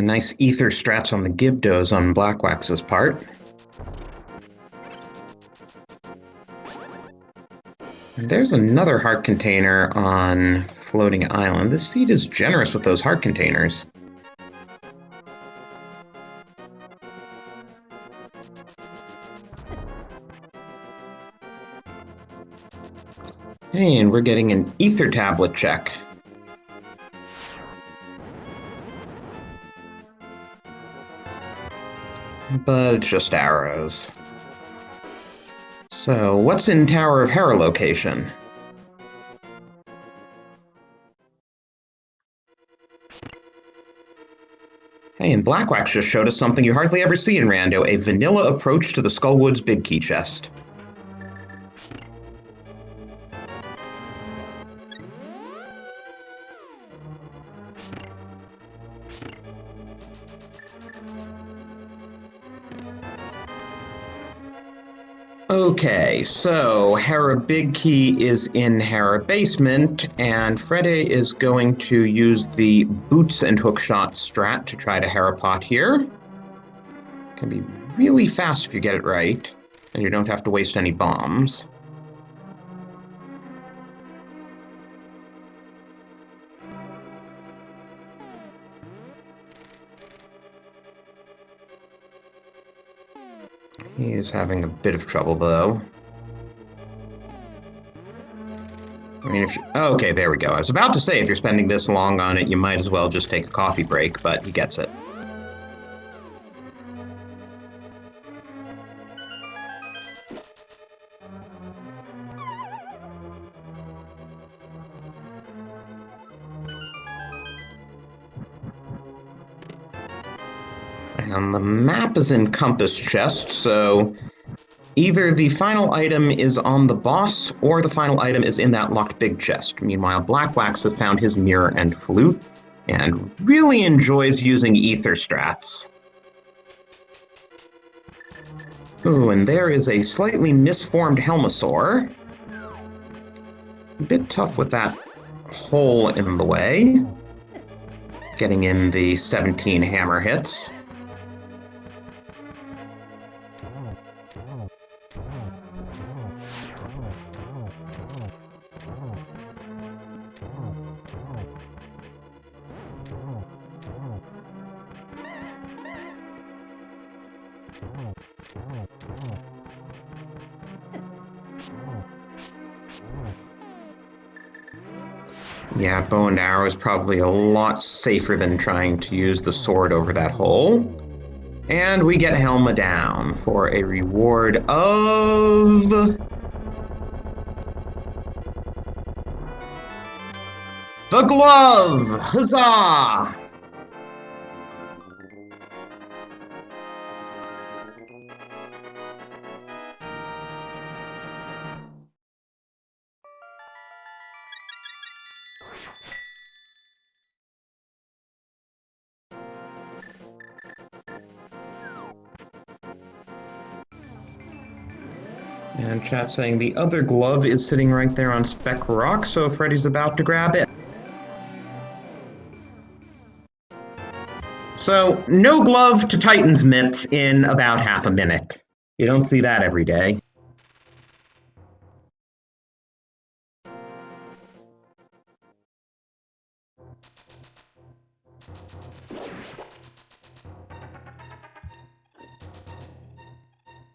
Nice ether strats on the Gibdos on BlackWax's part. And there's another heart container on Floating Island. This seed is generous with those heart containers. And we're getting an ether tablet check. But it's just arrows. So, what's in Tower of Hera location? Hey, and BlackWax just showed us something you hardly ever see in Rando, a vanilla approach to the Skullwoods Big Key chest. Okay, so Hera Big Key is in Hera Basement, and Freddeh is going to use the boots and hookshot strat to try to Hera pot here. Can be really fast if you get it right, and you don't have to waste any bombs. He's having a bit of trouble, though. I mean, if you... Oh, okay, there we go. I was about to say, if you're spending this long on it, you might as well just take a coffee break, but he gets it. And the map is in compass chest, so either the final item is on the boss, or the final item is in that locked big chest. Meanwhile, BlackWax has found his mirror and flute, and really enjoys using ether strats. Ooh, and there is a slightly misformed Helmosaur. A bit tough with that hole in the way. Getting in the 17 hammer hits. Yeah, bow and arrow is probably a lot safer than trying to use the sword over that hole. And we get Helma down for a reward of... the glove! Huzzah! And chat saying the other glove is sitting right there on Spec Rock, so Freddie's about to grab it. So, no glove to Titan's mitts in about half a minute. You don't see that every day.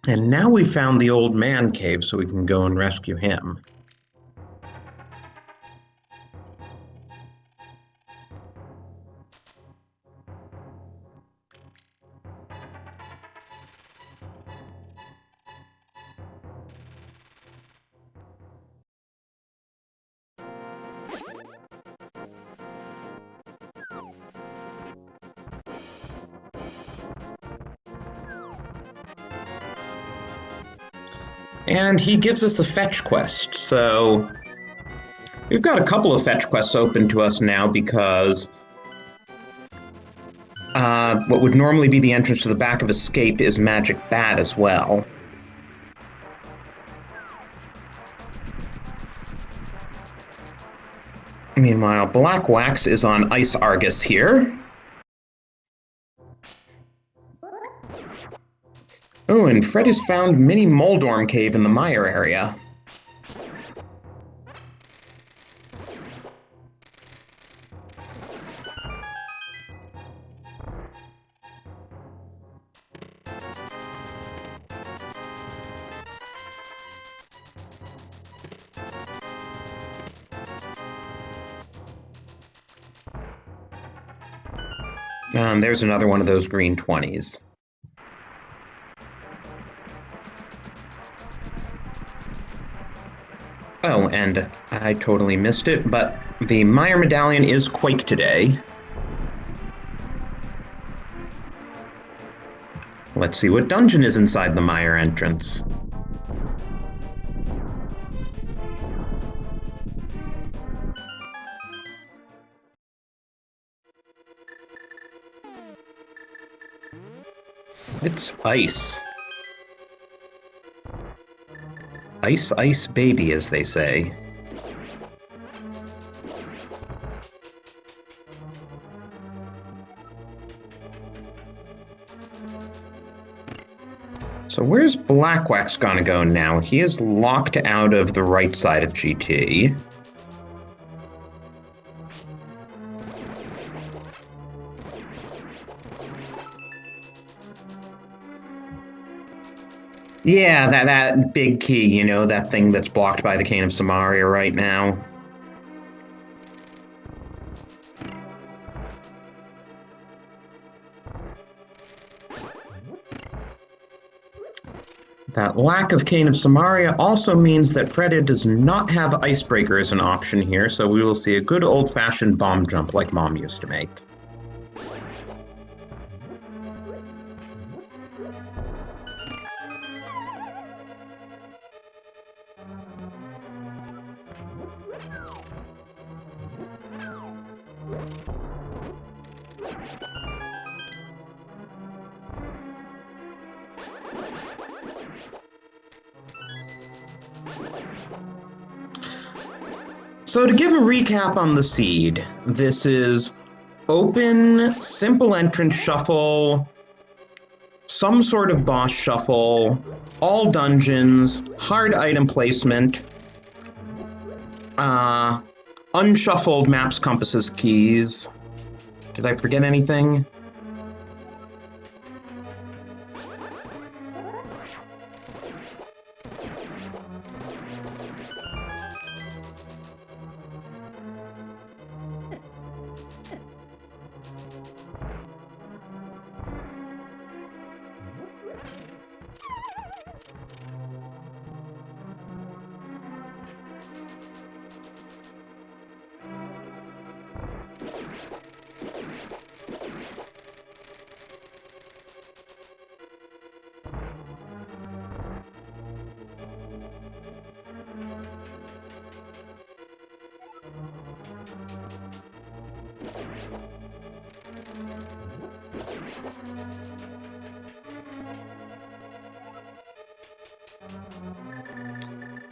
And now we found the old man cave, so we can go and rescue him. And he gives us a fetch quest, so we've got a couple of fetch quests open to us now because what would normally be the entrance to the back of Escape is Magic Bat as well. Meanwhile, BlackWax is on Ice Argus here. Oh, and Fred has found Mini Moldorm Cave in the Mire area. There's another one of those green 20s. Oh, and I totally missed it, but the Mire Medallion is Quake today. Let's see what dungeon is inside the Mire entrance. It's ice. Ice, ice, baby, as they say. So where's BlackWax gonna go now? He is locked out of the right side of GT. Yeah, that big key, you know, that thing that's blocked by the Cane of Samaria right now. That lack of Cane of Samaria also means that Freddeh does not have Icebreaker as an option here, so we will see a good old-fashioned bomb jump like Mom used to make. So to give a recap on the seed, this is open, simple entrance shuffle, some sort of boss shuffle, all dungeons, hard item placement, unshuffled maps, compasses, keys. Did I forget anything?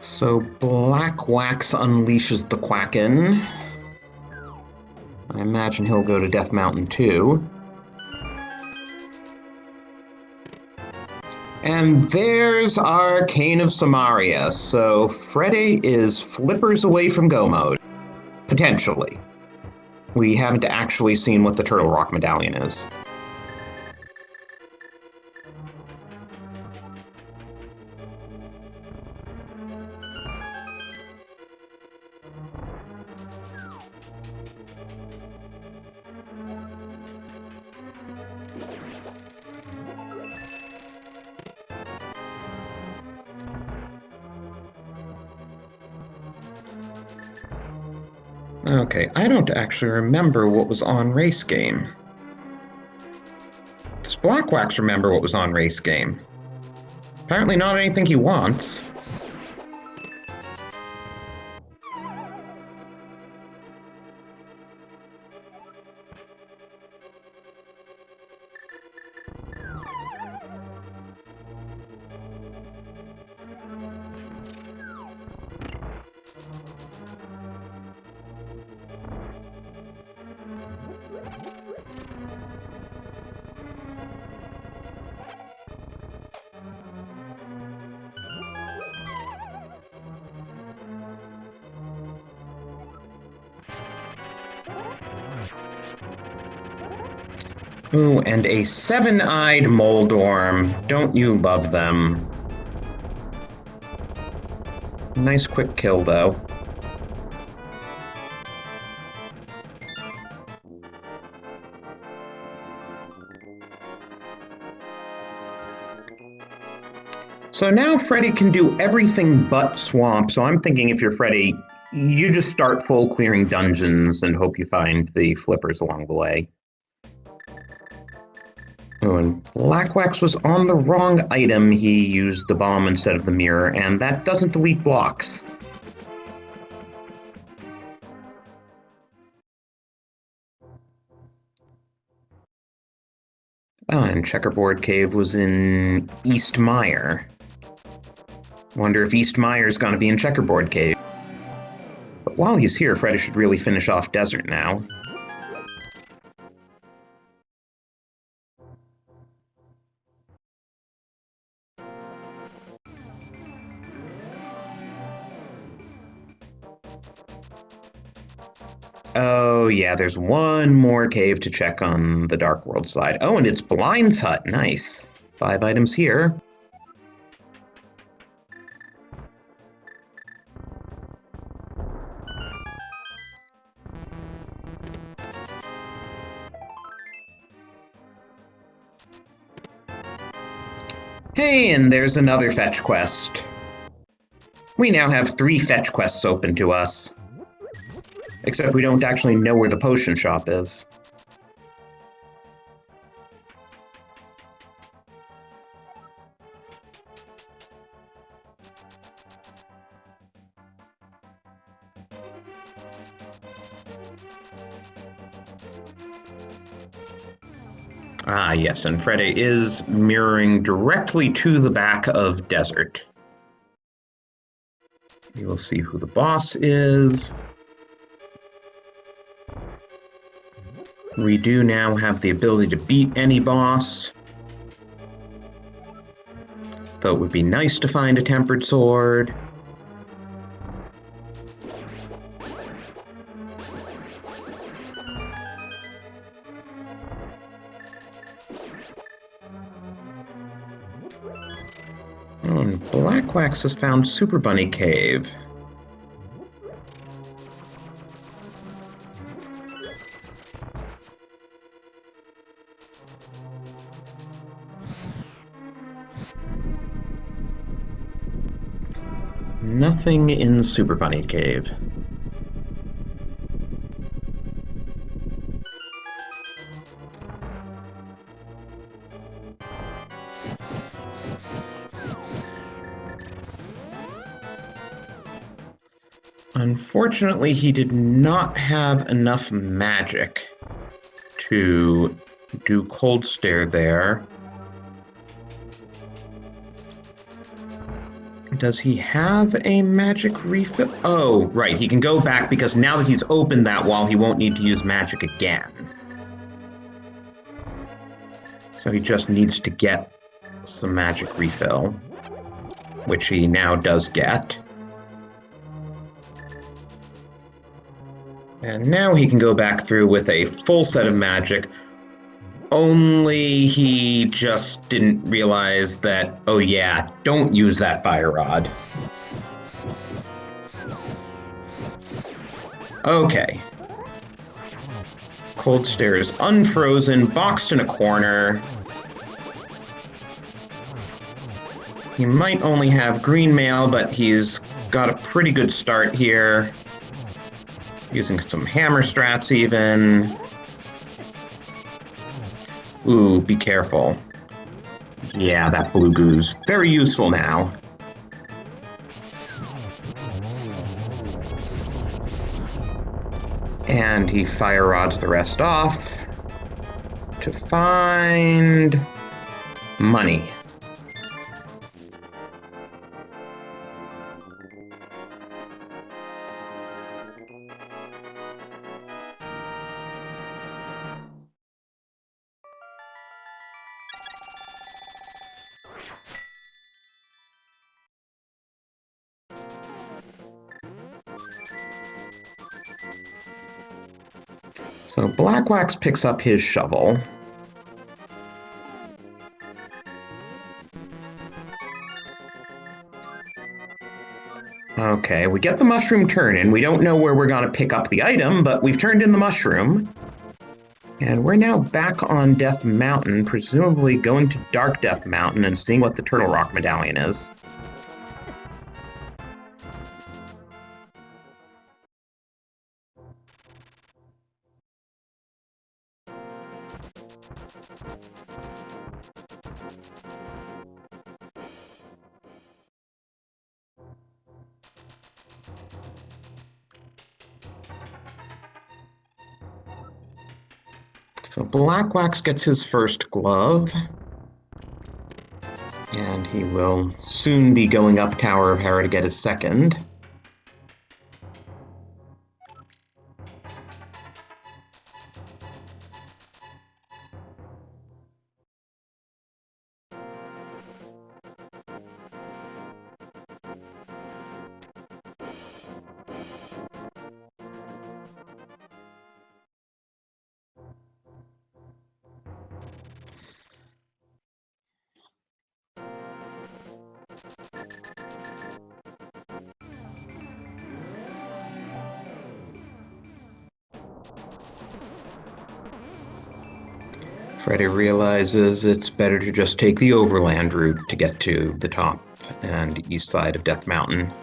So BlackWax unleashes the Quacken. I imagine he'll go to Death Mountain too. And there's our Cane of Samaria. So Freddeh is flippers away from go mode. Potentially. We haven't actually seen what the Turtle Rock Medallion is. Okay, I don't actually remember what was on Race Game. Does BlackWax remember what was on Race Game? Apparently not anything he wants. Ooh, and a seven-eyed Moldorm. Don't you love them? Nice quick kill, though. So now Freddeh can do everything but swamp, so I'm thinking if you're Freddeh, you just start full clearing dungeons and hope you find the flippers along the way. Oh, and BlackWax was on the wrong item. He used the bomb instead of the mirror, and that doesn't delete blocks. Oh, and Checkerboard Cave was in East Mire. Wonder if East Mire's gonna be in Checkerboard Cave. But while he's here, Freddeh should really finish off Desert now. Oh, yeah, there's one more cave to check on the Dark World side. Oh, and it's Blind's Hut. Nice. 5 items here. Hey, and there's another fetch quest. We now have 3 fetch quests open to us. Except we don't actually know where the potion shop is. Ah, yes, and Freddeh is mirroring directly to the back of Desert. We will see who the boss is. We do now have the ability to beat any boss. Though it would be nice to find a tempered sword. Oh, and BlackWax has found Super Bunny Cave. Nothing in Super Bunny Cave. Unfortunately, he did not have enough magic to do Cold Stare there. Does he have a magic refill? Oh, right, he can go back because now that he's opened that wall, he won't need to use magic again. So he just needs to get some magic refill, which he now does get. And now he can go back through with a full set of magic, only he just didn't realize that, oh yeah, don't use that fire rod. Okay. Cold Stare is unfrozen, boxed in a corner. He might only have green mail, but he's got a pretty good start here. Using some hammer strats even. Ooh, be careful. Yeah, that blue goo's very useful now. And he fire rods the rest off to find money. So BlackWax picks up his shovel. Okay, we get the mushroom turn in. We don't know where we're going to pick up the item, but we've turned in the mushroom. And we're now back on Death Mountain, presumably going to Dark Death Mountain and seeing what the Turtle Rock Medallion is. So BlackWax gets his first glove. And he will soon be going up Tower of Hera to get his second. Freddeh realizes it's better to just take the overland route to get to the top and east side of Death Mountain.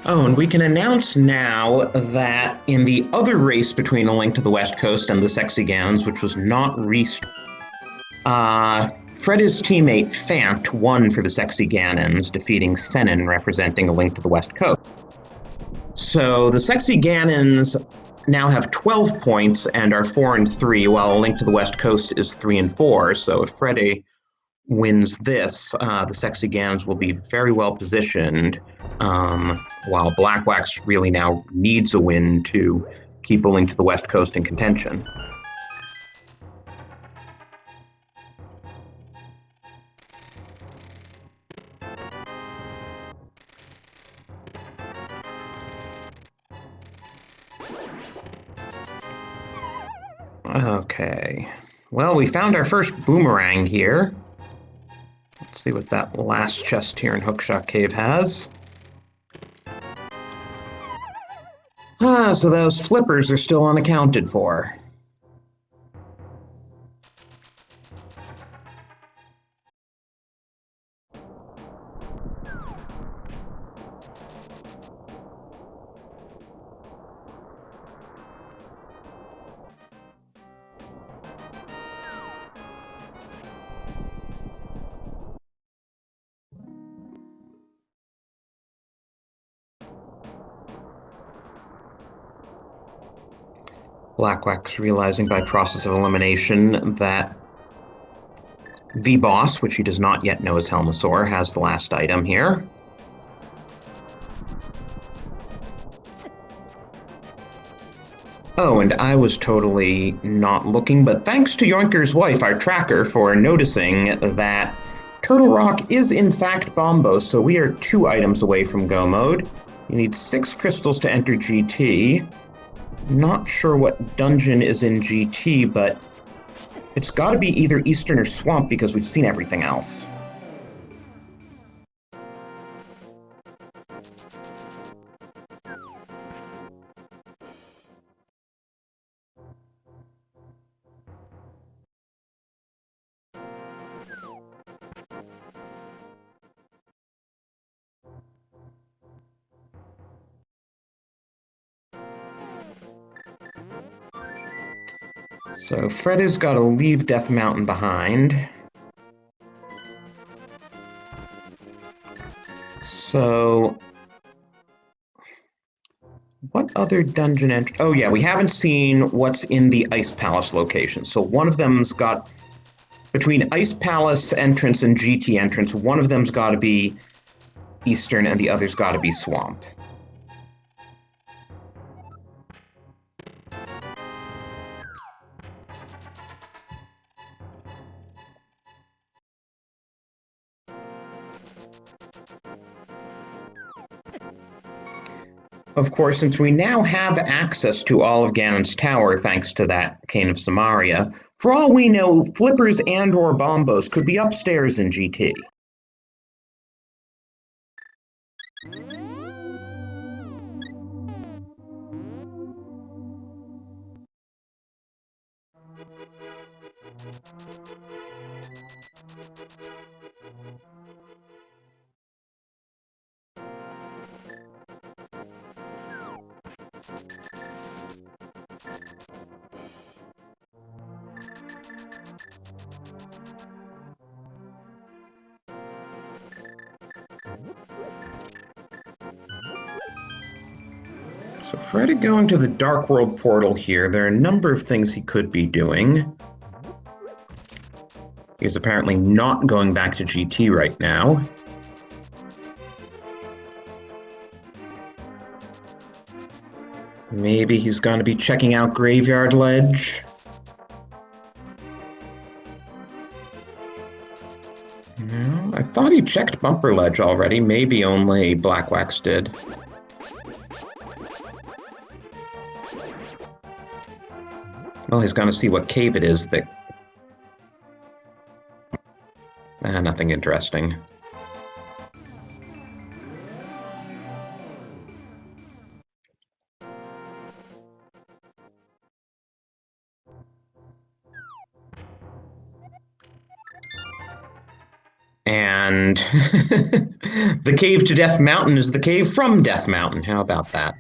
Oh, and we can announce now that in the other race between A Link to the West Coast and the Sexy Gowns, which was not Freddah's teammate Fant won for the Sexy Ganons, defeating Senin, representing A Link to the West Coast. So the Sexy Ganons now have 12 points and are 4 and 3, while A Link to the West Coast is 3 and 4. So if Freddeh wins this, the Sexy Gams will be very well positioned, while BlackWax really now needs a win to keep A Link to the West Coast in contention. Okay, well, we found our first boomerang here. Let's see what that last chest here in Hookshot Cave has. So those flippers are still unaccounted for. BlackWax realizing by process of elimination that the boss, which he does not yet know as Helmasaur, has the last item here. Oh, and I was totally not looking, but thanks to Yoinker's wife, our tracker, for noticing that Turtle Rock is in fact Bombo, so we are 2 items away from Go Mode. You need 6 crystals to enter GT. Not sure what dungeon is in GT, but it's got to be either Eastern or Swamp because we've seen everything else. So Freddah's got to leave Death Mountain behind. So what other dungeon entry? Oh yeah, we haven't seen what's in the Ice Palace location. So one of them's got, between Ice Palace entrance and GT entrance, one of them's got to be Eastern and the other's got to be Swamp. Of course, since we now have access to all of Ganon's tower thanks to that Cane of Samaria, for all we know, Flippers and or Bombos could be upstairs in GT. So Freddeh going to the Dark World portal here, there are a number of things he could be doing. He's apparently not going back to GT right now. Maybe he's going to be checking out Graveyard Ledge. thought he checked Bumper Ledge already. Maybe only BlackWax did. Well, he's gonna see what cave it is that... nothing interesting. And the cave to Death Mountain is the cave from Death Mountain. How about that?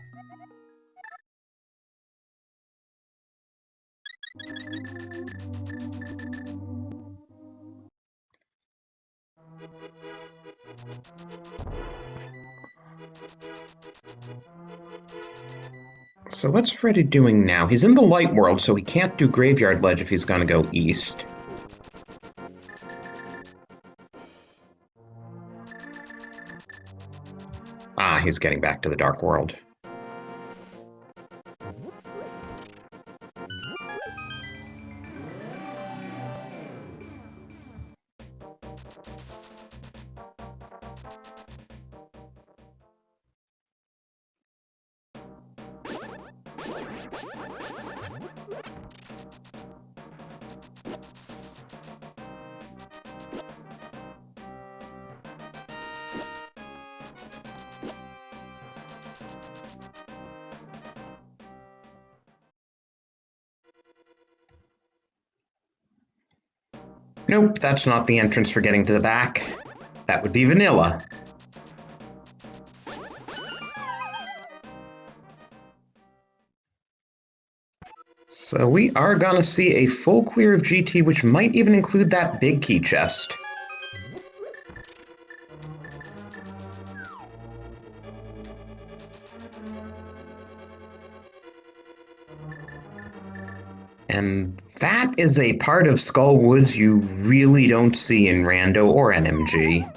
So what's Freddeh doing now? He's in the light world, so he can't do Graveyard Ledge if he's gonna go east. Ah, he's getting back to the dark world. Nope, that's not the entrance for getting to the back. That would be vanilla. So we are gonna see a full clear of GT, which might even include that big key chest. And that is a part of Skull Woods you really don't see in Rando or NMG.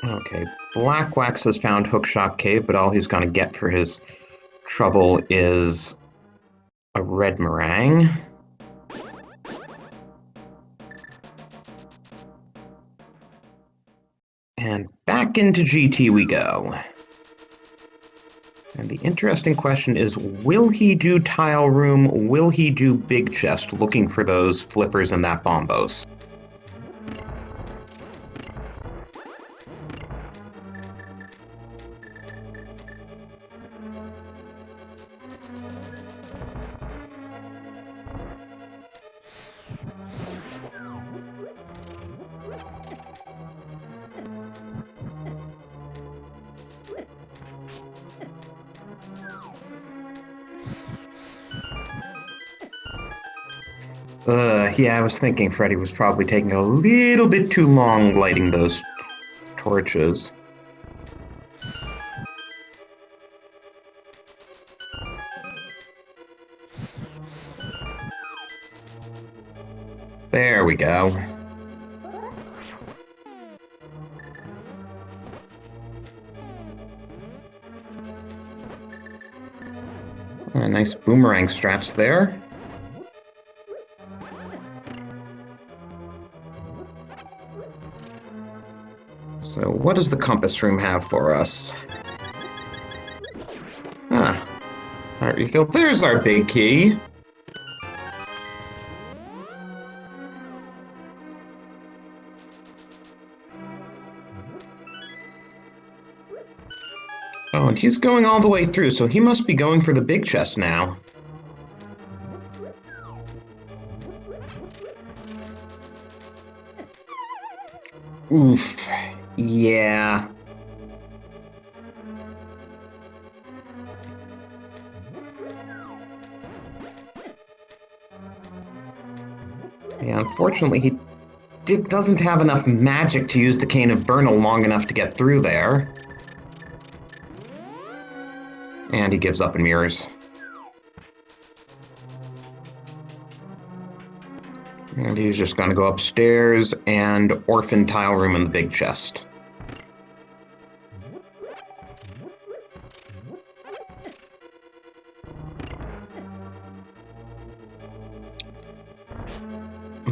Okay, BlackWax has found Hookshot Cave, but all he's gonna get for his trouble is a red meringue. And back into GT we go. And the interesting question is, will he do Tile Room? Will he do Big Chest, looking for those flippers and that Bombos? Yeah, I was thinking Freddeh was probably taking a little bit too long lighting those torches. There we go. Nice boomerang strats there. So what does the compass room have for us? Ah, alright, we go. There's our big key. Oh, and he's going all the way through, so he must be going for the big chest now. Oof. Yeah. Yeah, unfortunately, he doesn't have enough magic to use the Cane of Bernal long enough to get through there. And he gives up and mirrors. And he's just gonna go upstairs and orphan Tile Room in the big chest.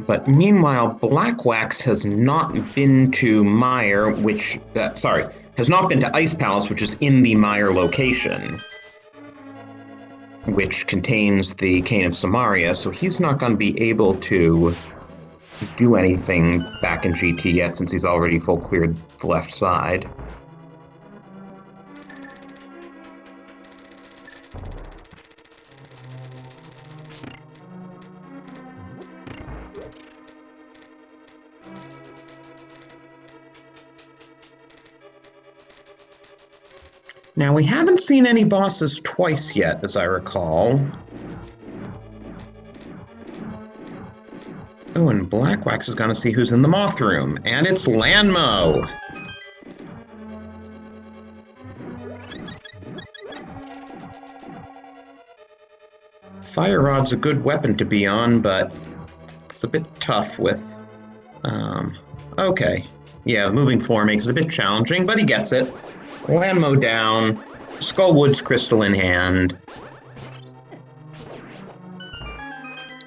But meanwhile, BlackWax has not been to Mire, has not been to Ice Palace, which is in the Mire location, which contains the Cane of Samaria, so he's not going to be able to do anything back in GT yet, since he's already full cleared the left side. Now, we haven't seen any bosses twice yet, as I recall. Oh, and BlackWax is going to see who's in the Moth Room, and it's Lanmo! Fire Rod's a good weapon to be on, but it's a bit tough with... okay. Yeah, the moving floor makes it a bit challenging, but he gets it. Lanmo down, Skullwood's crystal in hand.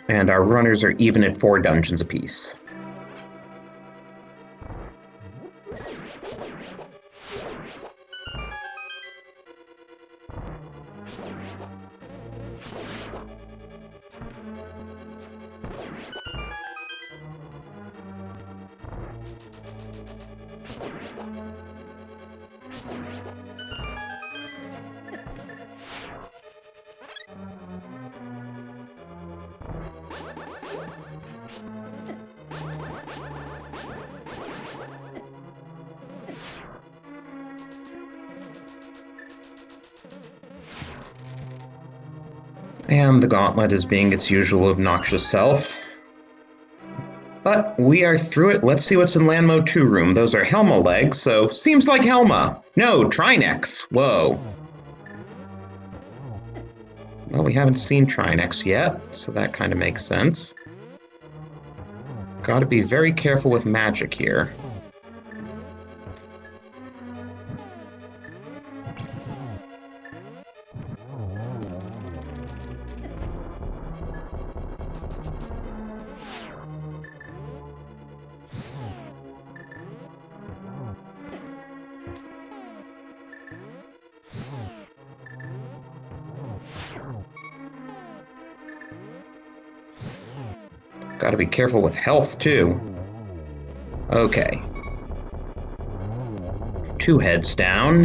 And our runners are even at 4 dungeons apiece. And the gauntlet is being its usual obnoxious self. But we are through it. Let's see what's in Lanmo 2 room. Those are Helma legs, so seems like Helma. No, Trinex. Whoa. Well, we haven't seen Trinex yet, so that kind of makes sense. Gotta be very careful with magic here. Gotta be careful with health, too. Okay. 2 heads down.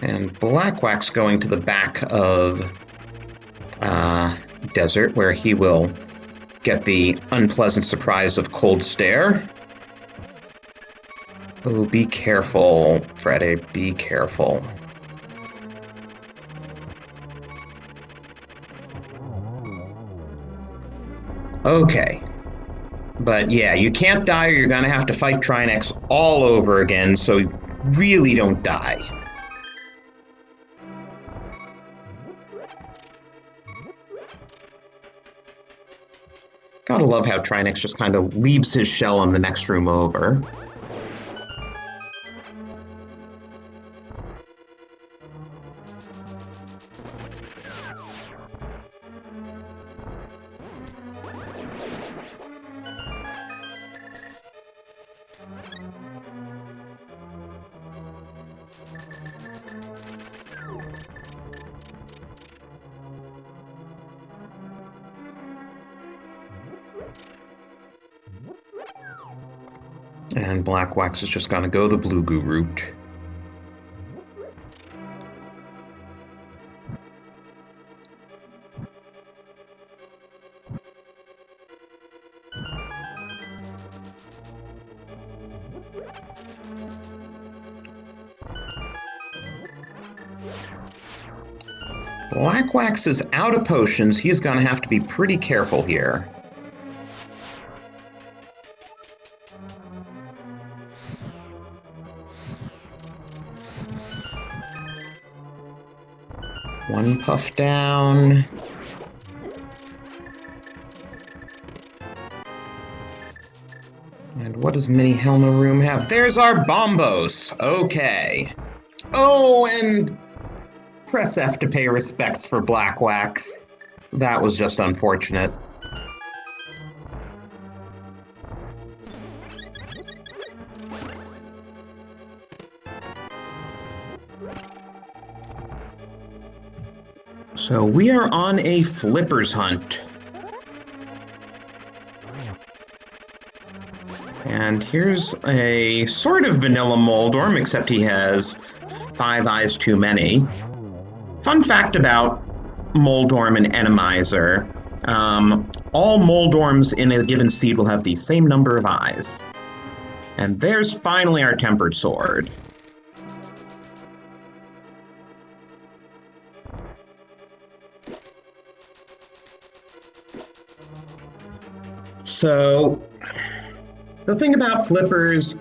And BlackWax going to the back of Desert, where he will get the unpleasant surprise of Cold Stare. Oh, be careful, Freddeh, be careful. Okay. But yeah, you can't die or you're gonna have to fight Trinex all over again, so really don't die. Gotta love how Trinex just kind of leaves his shell in the next room over. And BlackWax is just gonna go the blue goo route. BlackWax is out of potions. He's gonna have to be pretty careful here. One puff down. And what does Mini Helma Room have? There's our Bombos! Okay. Oh, and Press F to pay respects for BlackWax. That was just unfortunate. So we are on a flippers hunt. And here's a sort of vanilla Moldorm, except he has 5 eyes too many. Fun fact about Moldorm and Randomizer, all Moldorms in a given seed will have the same number of eyes. And there's finally our tempered sword. So, the thing about flippers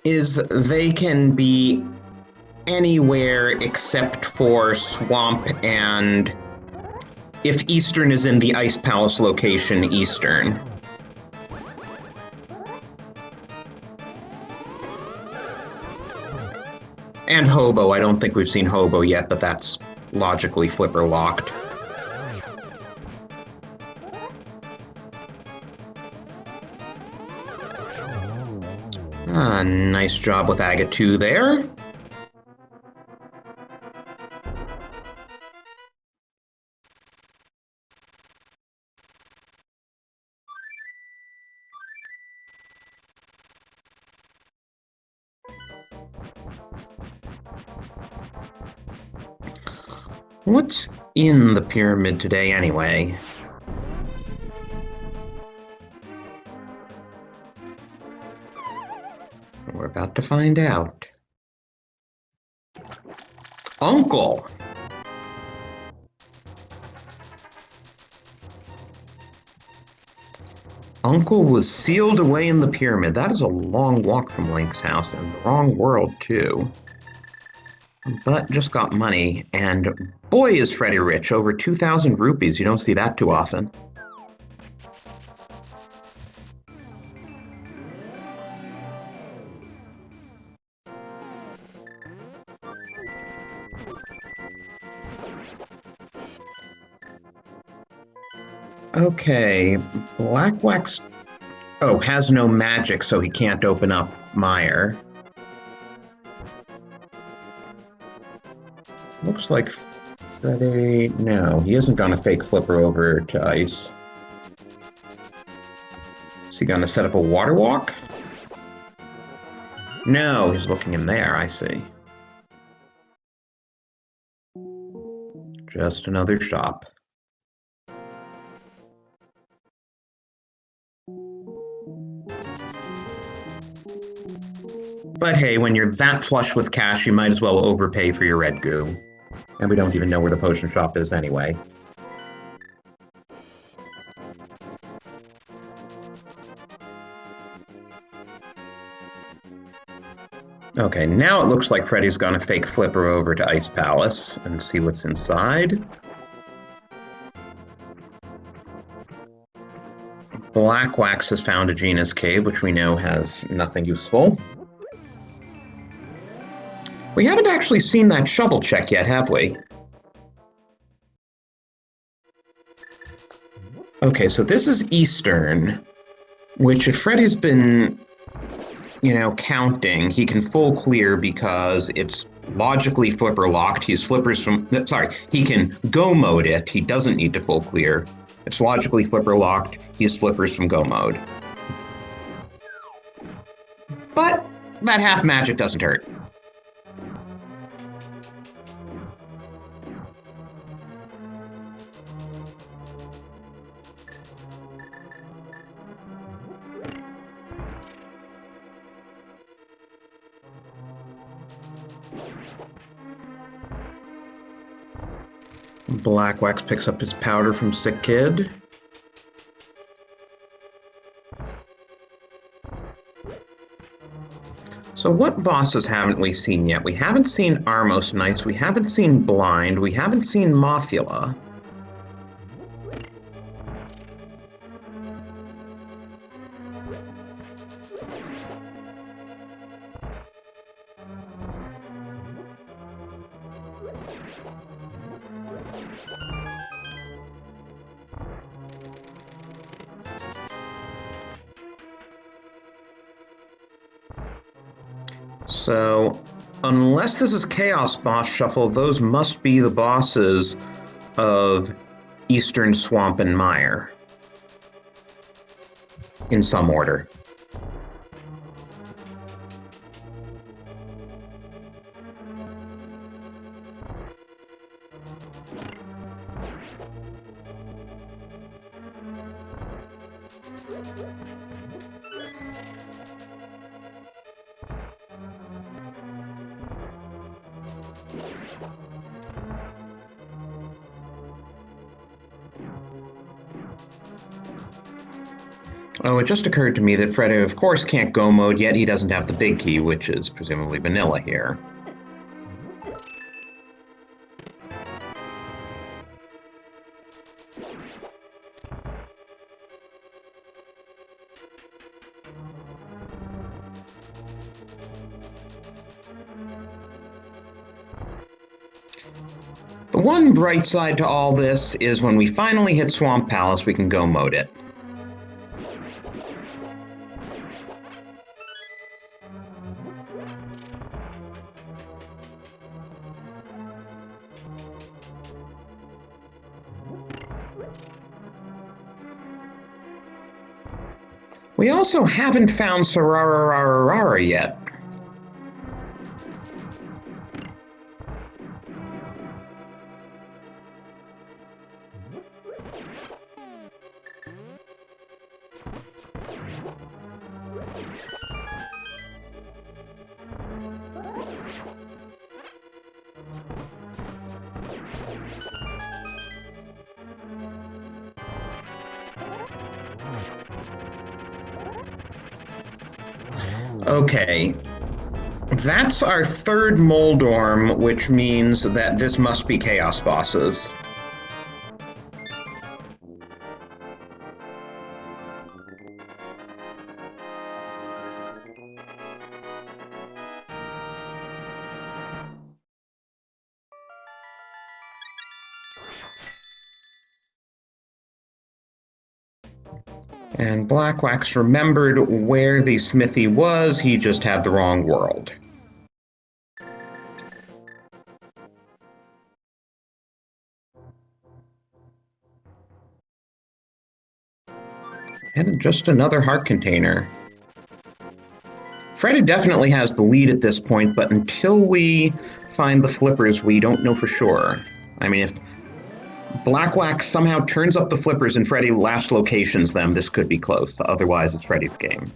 is they can be anywhere except for swamp and, if Eastern is in the Ice Palace location, Eastern. And Hobo. I don't think we've seen Hobo yet, but that's logically flipper locked. Nice job with Agate 2 there. What's in the pyramid today, anyway? We're about to find out. Uncle! Uncle was sealed away in the pyramid. That is a long walk from Link's house, and the wrong world, too. But just got money, and boy is Freddeh rich, over 2,000 rupees. You don't see that too often. Okay, BlackWax, has no magic, so he can't open up Mire. Looks like Freddeh, no, he isn't gonna fake flipper over to ice. Is he gonna set up a water walk? No, he's looking in there, I see. Just another shop. But hey, when you're that flush with cash, you might as well overpay for your red goo. And we don't even know where the potion shop is anyway. Okay, now it looks like Freddie's gonna fake flipper over to Ice Palace and see what's inside. BlackWax has found a Gina's cave, which we know has nothing useful. We haven't actually seen that shovel check yet, have we? Okay, so this is Eastern, which if Freddie's been, counting, he can full clear because it's logically flipper locked. He's flippers from, he can go mode it. He doesn't need to full clear. It's logically flipper locked. He's flippers from go mode. But that half magic doesn't hurt. BlackWax picks up his powder from Sick Kid. So what bosses haven't we seen yet? We haven't seen Armos Knights, we haven't seen Blind, we haven't seen Mothula. So, unless this is Chaos Boss Shuffle, those must be the bosses of Eastern Swamp and Mire. In some order. Oh, it just occurred to me that Freddeh, of course, can't go mode, yet he doesn't have the big key, which is presumably vanilla here. The one bright side to all this is when we finally hit Swamp Palace, we can go mode it. We also haven't found Sararararara yet. Okay, that's our third Moldorm, which means that this must be Chaos Bosses. And BlackWax remembered where the smithy was, he just had the wrong world. And just another heart container. Freddeh definitely has the lead at this point, but until we find the flippers, we don't know for sure. I mean, if BlackWax somehow turns up the flippers and Freddeh last locations them, this could be close. Otherwise, it's Freddie's game.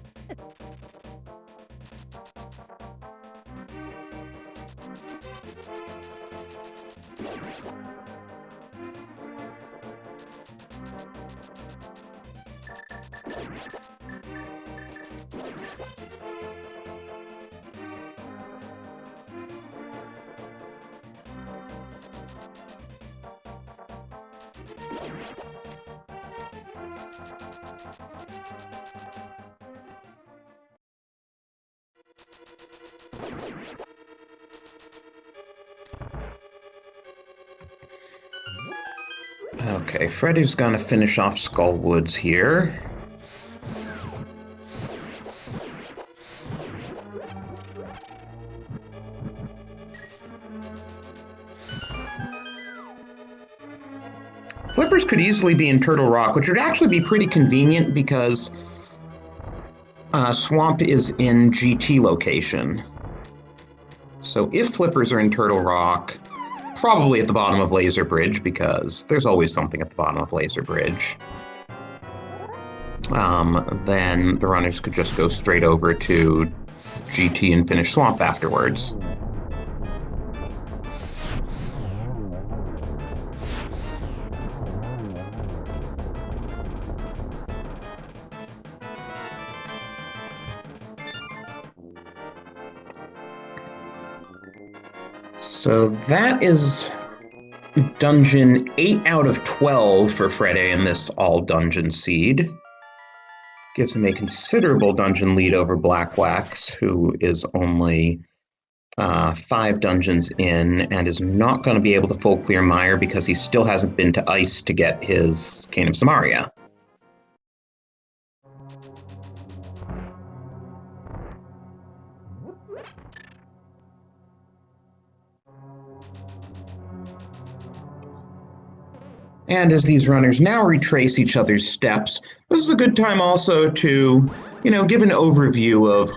Okay, Freddie's gonna finish off Skullwoods here. Flippers could easily be in Turtle Rock, which would actually be pretty convenient because Swamp is in GT location. So if Flippers are in Turtle Rock, probably at the bottom of Laser Bridge, because there's always something at the bottom of Laser Bridge. Then the runners could just go straight over to GT and finish Swamp afterwards. So that is dungeon 8 out of 12 for Freddeh in this all-dungeon seed. Gives him a considerable dungeon lead over BlackWax, who is only 5 dungeons in and is not going to be able to full clear Mire because he still hasn't been to Ice to get his Cane of Samaria. And as these runners now retrace each other's steps, this is a good time also to, give an overview of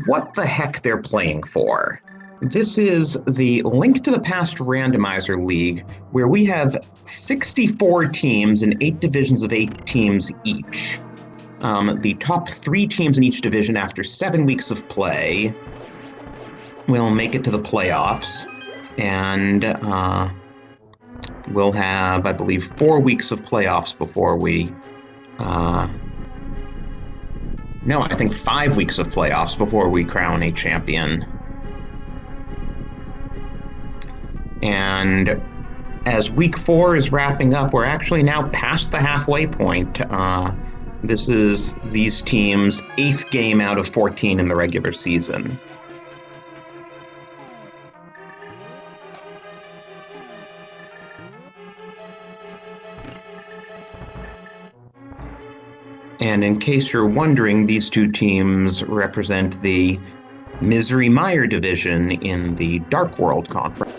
what the heck they're playing for. This is the Link to the Past Randomizer League, where we have 64 teams in 8 divisions of 8 teams each. The top 3 teams in each division after 7 weeks of play will make it to the playoffs, and we'll have, I believe, 4 weeks of playoffs before we... no, I think 5 weeks of playoffs before we crown a champion. And as week 4 is wrapping up, we're actually now past the halfway point. This is these teams' 8th game out of 14 in the regular season. And in case you're wondering, these 2 teams represent the Misery Mire division in the Dark World Conference.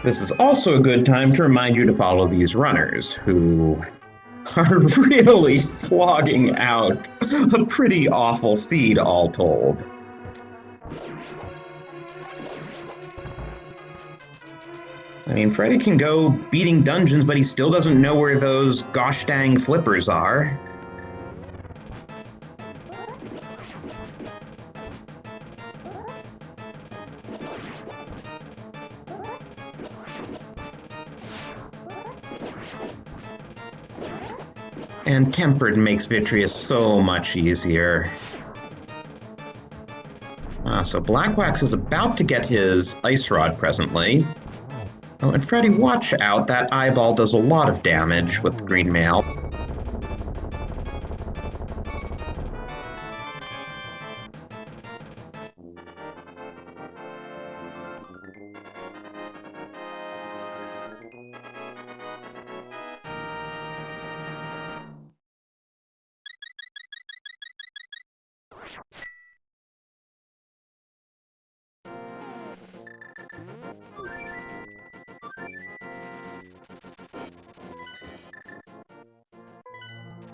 This is also a good time to remind you to follow these runners, who are really slogging out a pretty awful seed, all told. I mean, Freddeh can go beating dungeons, but he still doesn't know where those gosh dang flippers are. And Tempered makes Vitreous so much easier. So BlackWax is about to get his Ice Rod presently. Oh, and Freddeh, watch out. That eyeball does a lot of damage with Green Mail.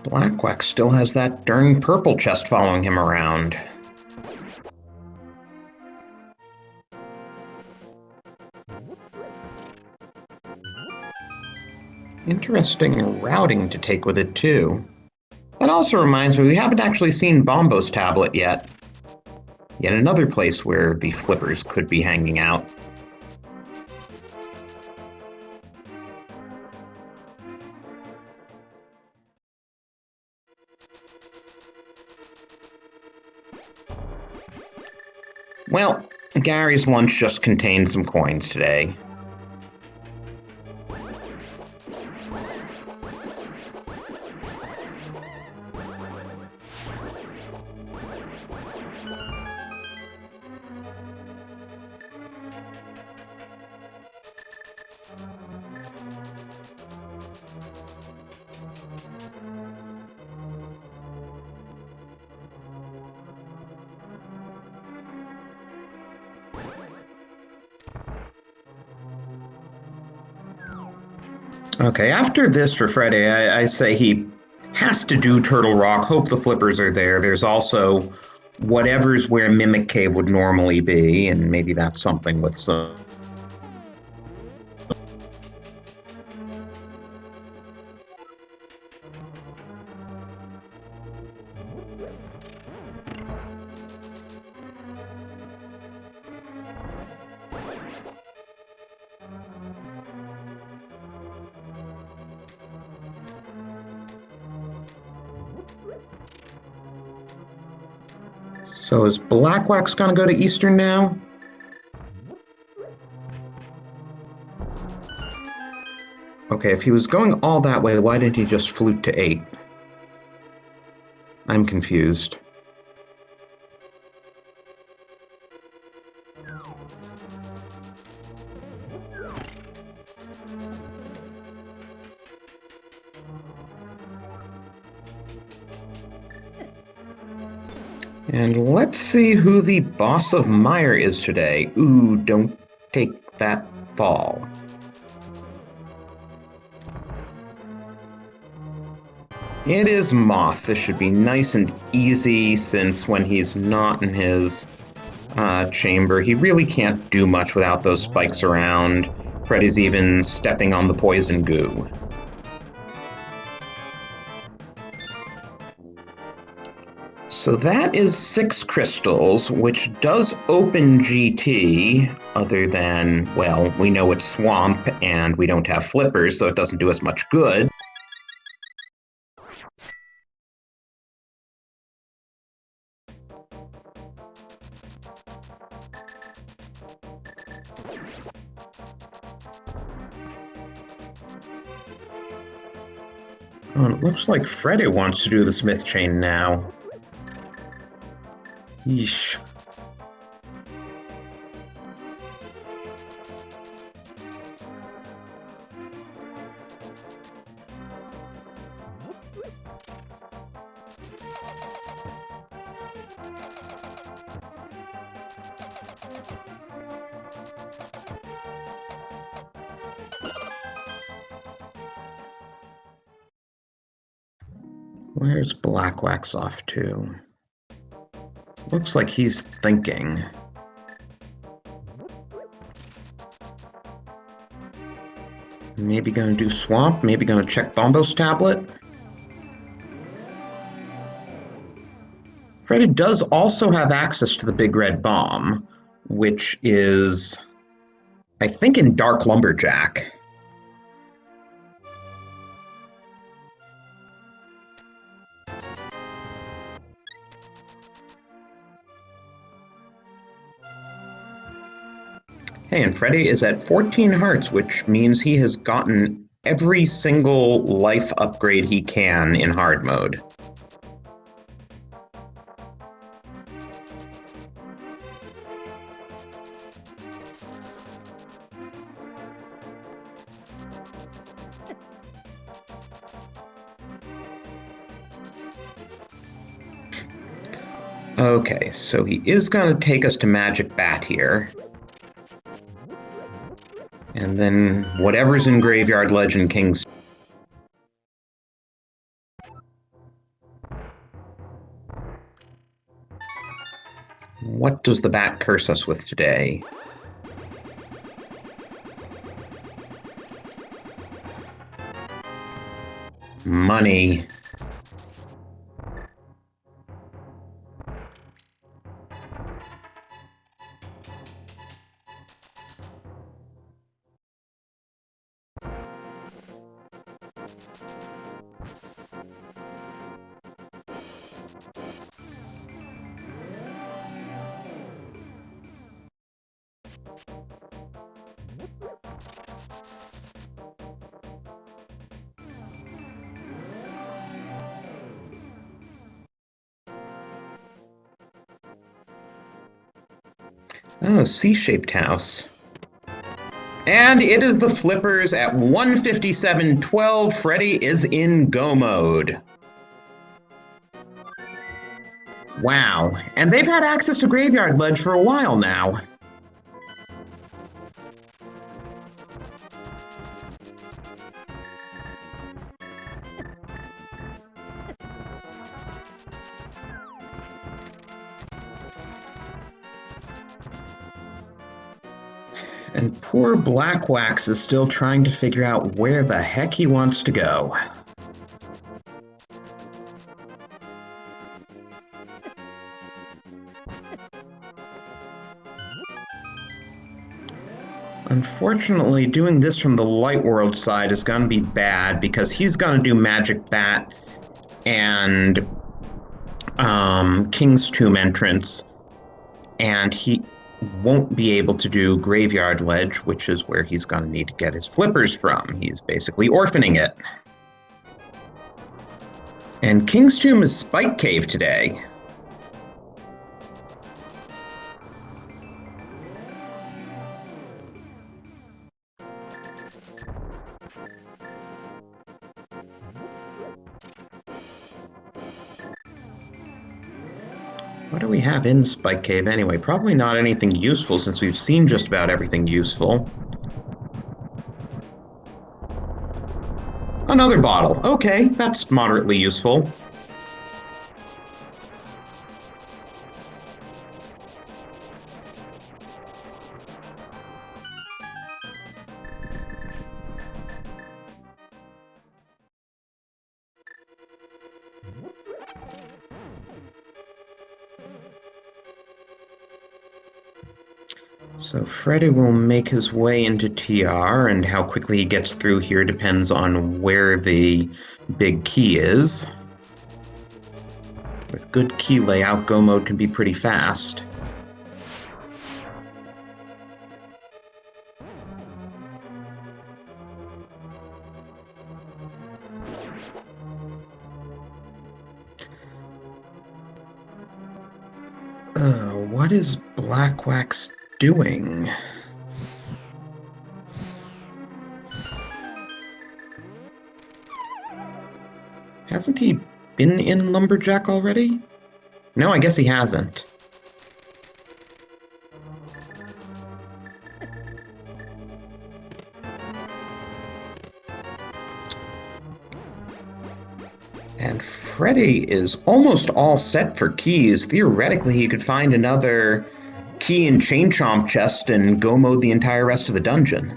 BlackWax still has that darn purple chest following him around. Interesting routing to take with it, too. That also reminds me, we haven't actually seen Bombo's tablet yet. Yet another place where the flippers could be hanging out. Well, Gary's lunch just contained some coins today. Okay, after this for Freddeh, I say he has to do Turtle Rock, hope the flippers are there. There's also whatever's where Mimic Cave would normally be, and maybe that's something with some... So is BlackWax gonna go to Eastern now? Okay, if he was going all that way, why didn't he just flute to 8? I'm confused. And let's see who the boss of Mire is today. Ooh, don't take that fall. It is Moth. This should be nice and easy since when he's not in his chamber, he really can't do much without those spikes around. Freddie's even stepping on the poison goo. So that is 6 crystals, which does open GT, other than, well, we know it's Swamp and we don't have flippers, so it doesn't do us much good. Oh, it looks like Freddeh wants to do the Smith Chain now. Yeesh. Where's BlackWax off to? Looks like he's thinking. Maybe gonna do Swamp, maybe gonna check Bombos Tablet. Freddeh does also have access to the Big Red Bomb, which is, I think, in Dark Lumberjack. Hey, and Freddeh is at 14 hearts, which means he has gotten every single life upgrade he can in hard mode. Okay, so he is going to take us to Magic Bat here. And then whatever's in Graveyard Legend King's. What does the bat curse us with today? Money. Oh, C-shaped house. And it is the flippers at 157.12. Freddeh is in go mode. Wow. And they've had access to Graveyard Ledge for a while now. And poor BlackWax is still trying to figure out where the heck he wants to go. Unfortunately, doing this from the Light World side is going to be bad because he's going to do Magic Bat and King's Tomb entrance, and he won't be able to do Graveyard Ledge, which is where he's going to need to get his flippers from. He's basically orphaning it. And King's Tomb is Spike Cave today. What do we have in Spike Cave anyway? Probably not anything useful since we've seen just about everything useful. Another bottle. Okay, that's moderately useful. So Freddeh will make his way into TR, and how quickly he gets through here depends on where the big key is. With good key layout, go mode can be pretty fast. What is BlackWax doing? Hasn't he been in Lumberjack already? No, I guess he hasn't. And Freddeh is almost all set for keys. Theoretically, he could find another key and Chain Chomp chest and go mode the entire rest of the dungeon.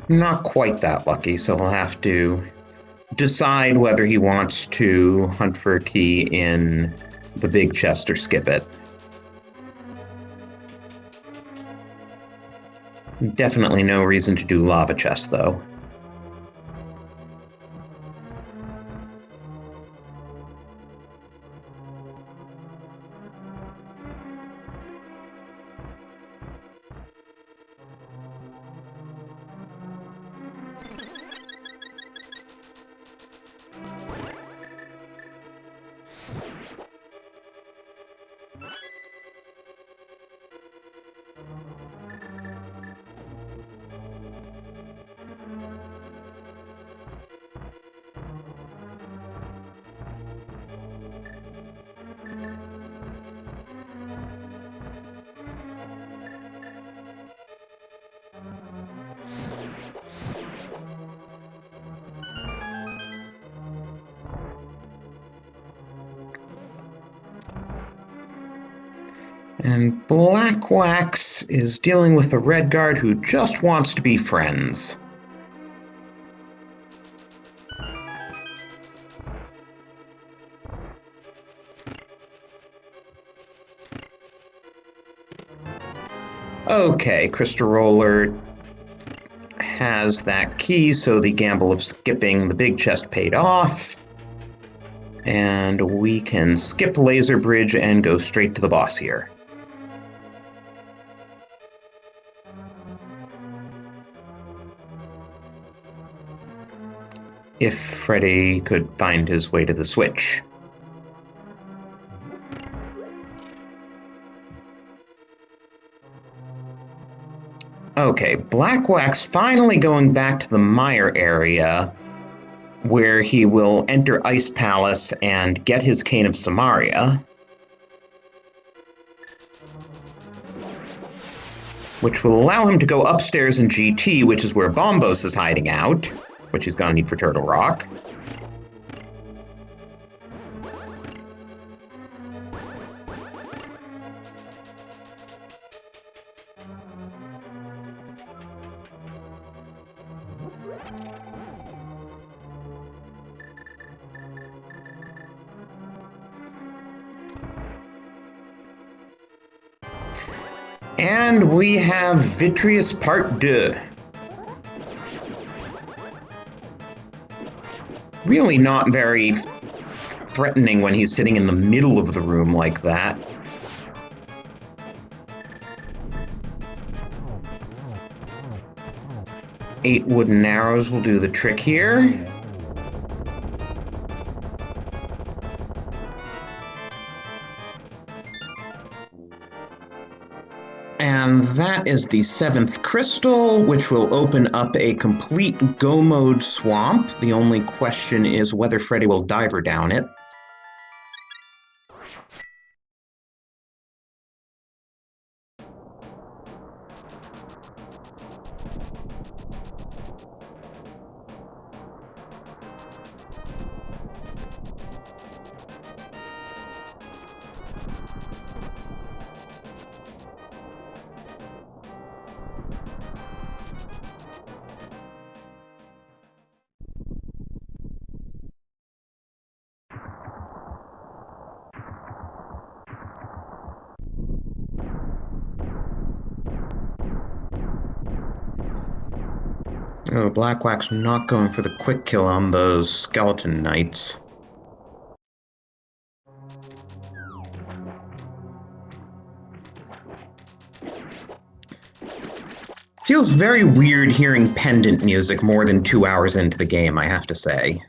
Not quite that lucky, so he'll have to decide whether he wants to hunt for a key in the big chest or skip it. Definitely no reason to do lava chest, though. And BlackWax is dealing with the Red Guard who just wants to be friends. Okay, Crystal Roller has that key, so the gamble of skipping the big chest paid off. And we can skip Laser Bridge and go straight to the boss here. If Freddeh could find his way to the switch. Okay, BlackWax finally going back to the Mire area, where he will enter Ice Palace and get his Cane of Samaria, which will allow him to go upstairs in GT, which is where Bombos is hiding out, which he's gonna need for Turtle Rock. And we have Vitreous Part 2. Really not very threatening when he's sitting in the middle of the room like that. 8 wooden arrows will do the trick here. And that is the 7th crystal, which will open up a complete go mode swamp. The only question is whether Freddeh will diver down it. Oh, BlackWax not going for the quick kill on those skeleton knights. Feels very weird hearing pendant music more than 2 hours into the game, I have to say.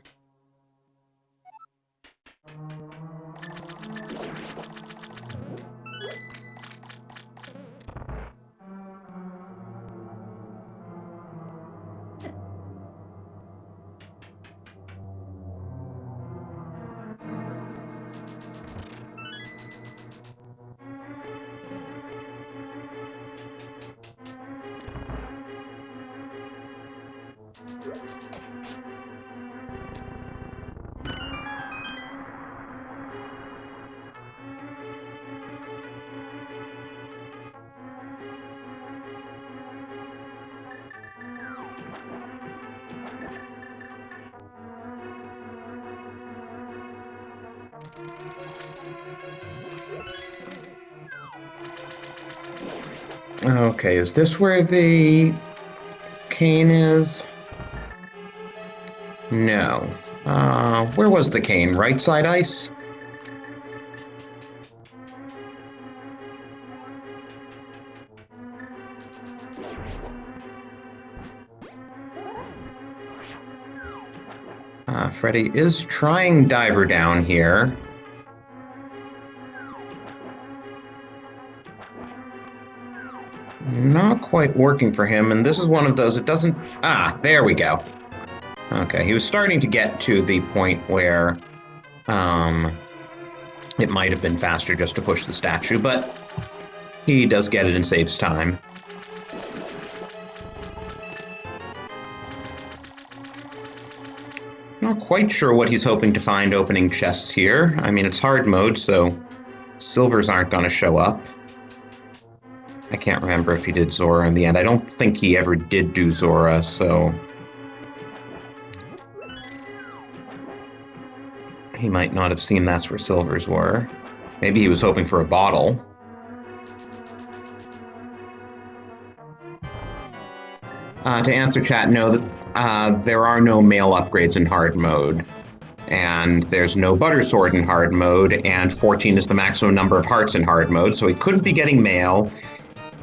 Okay, is this where the cane is? No. Where was the cane? Right side ice? Freddeh is trying diver down here. Not quite working for him, and this is one of those, it doesn't... Ah, there we go. Okay, he was starting to get to the point where it might have been faster just to push the statue, but he does get it and saves time. Not quite sure what he's hoping to find opening chests here. I mean, it's hard mode, so silvers aren't going to show up. I can't remember if he did Zora in the end. I don't think he ever did do Zora, so he might not have seen that's where silvers were. Maybe he was hoping for a bottle. To answer chat, no, there are no mail upgrades in hard mode. And there's no butter sword in hard mode, and 14 is the maximum number of hearts in hard mode, so he couldn't be getting mail.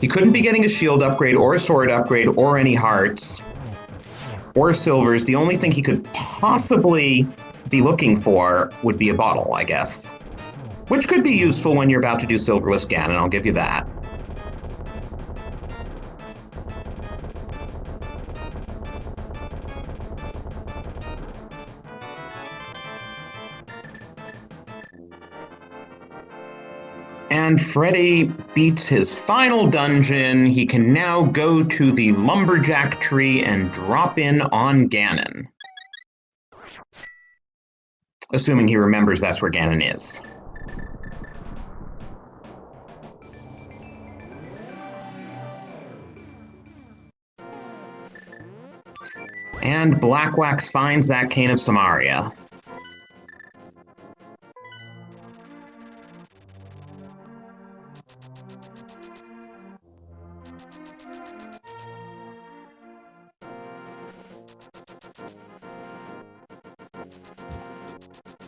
He couldn't be getting a shield upgrade or a sword upgrade or any hearts or silvers. The only thing he could possibly be looking for would be a bottle, I guess. Which could be useful when you're about to do Silverless Ganon, I'll give you that. And Freddeh beats his final dungeon. He can now go to the lumberjack tree and drop in on Ganon. Assuming he remembers that's where Ganon is. And BlackWax finds that Cane of Samaria.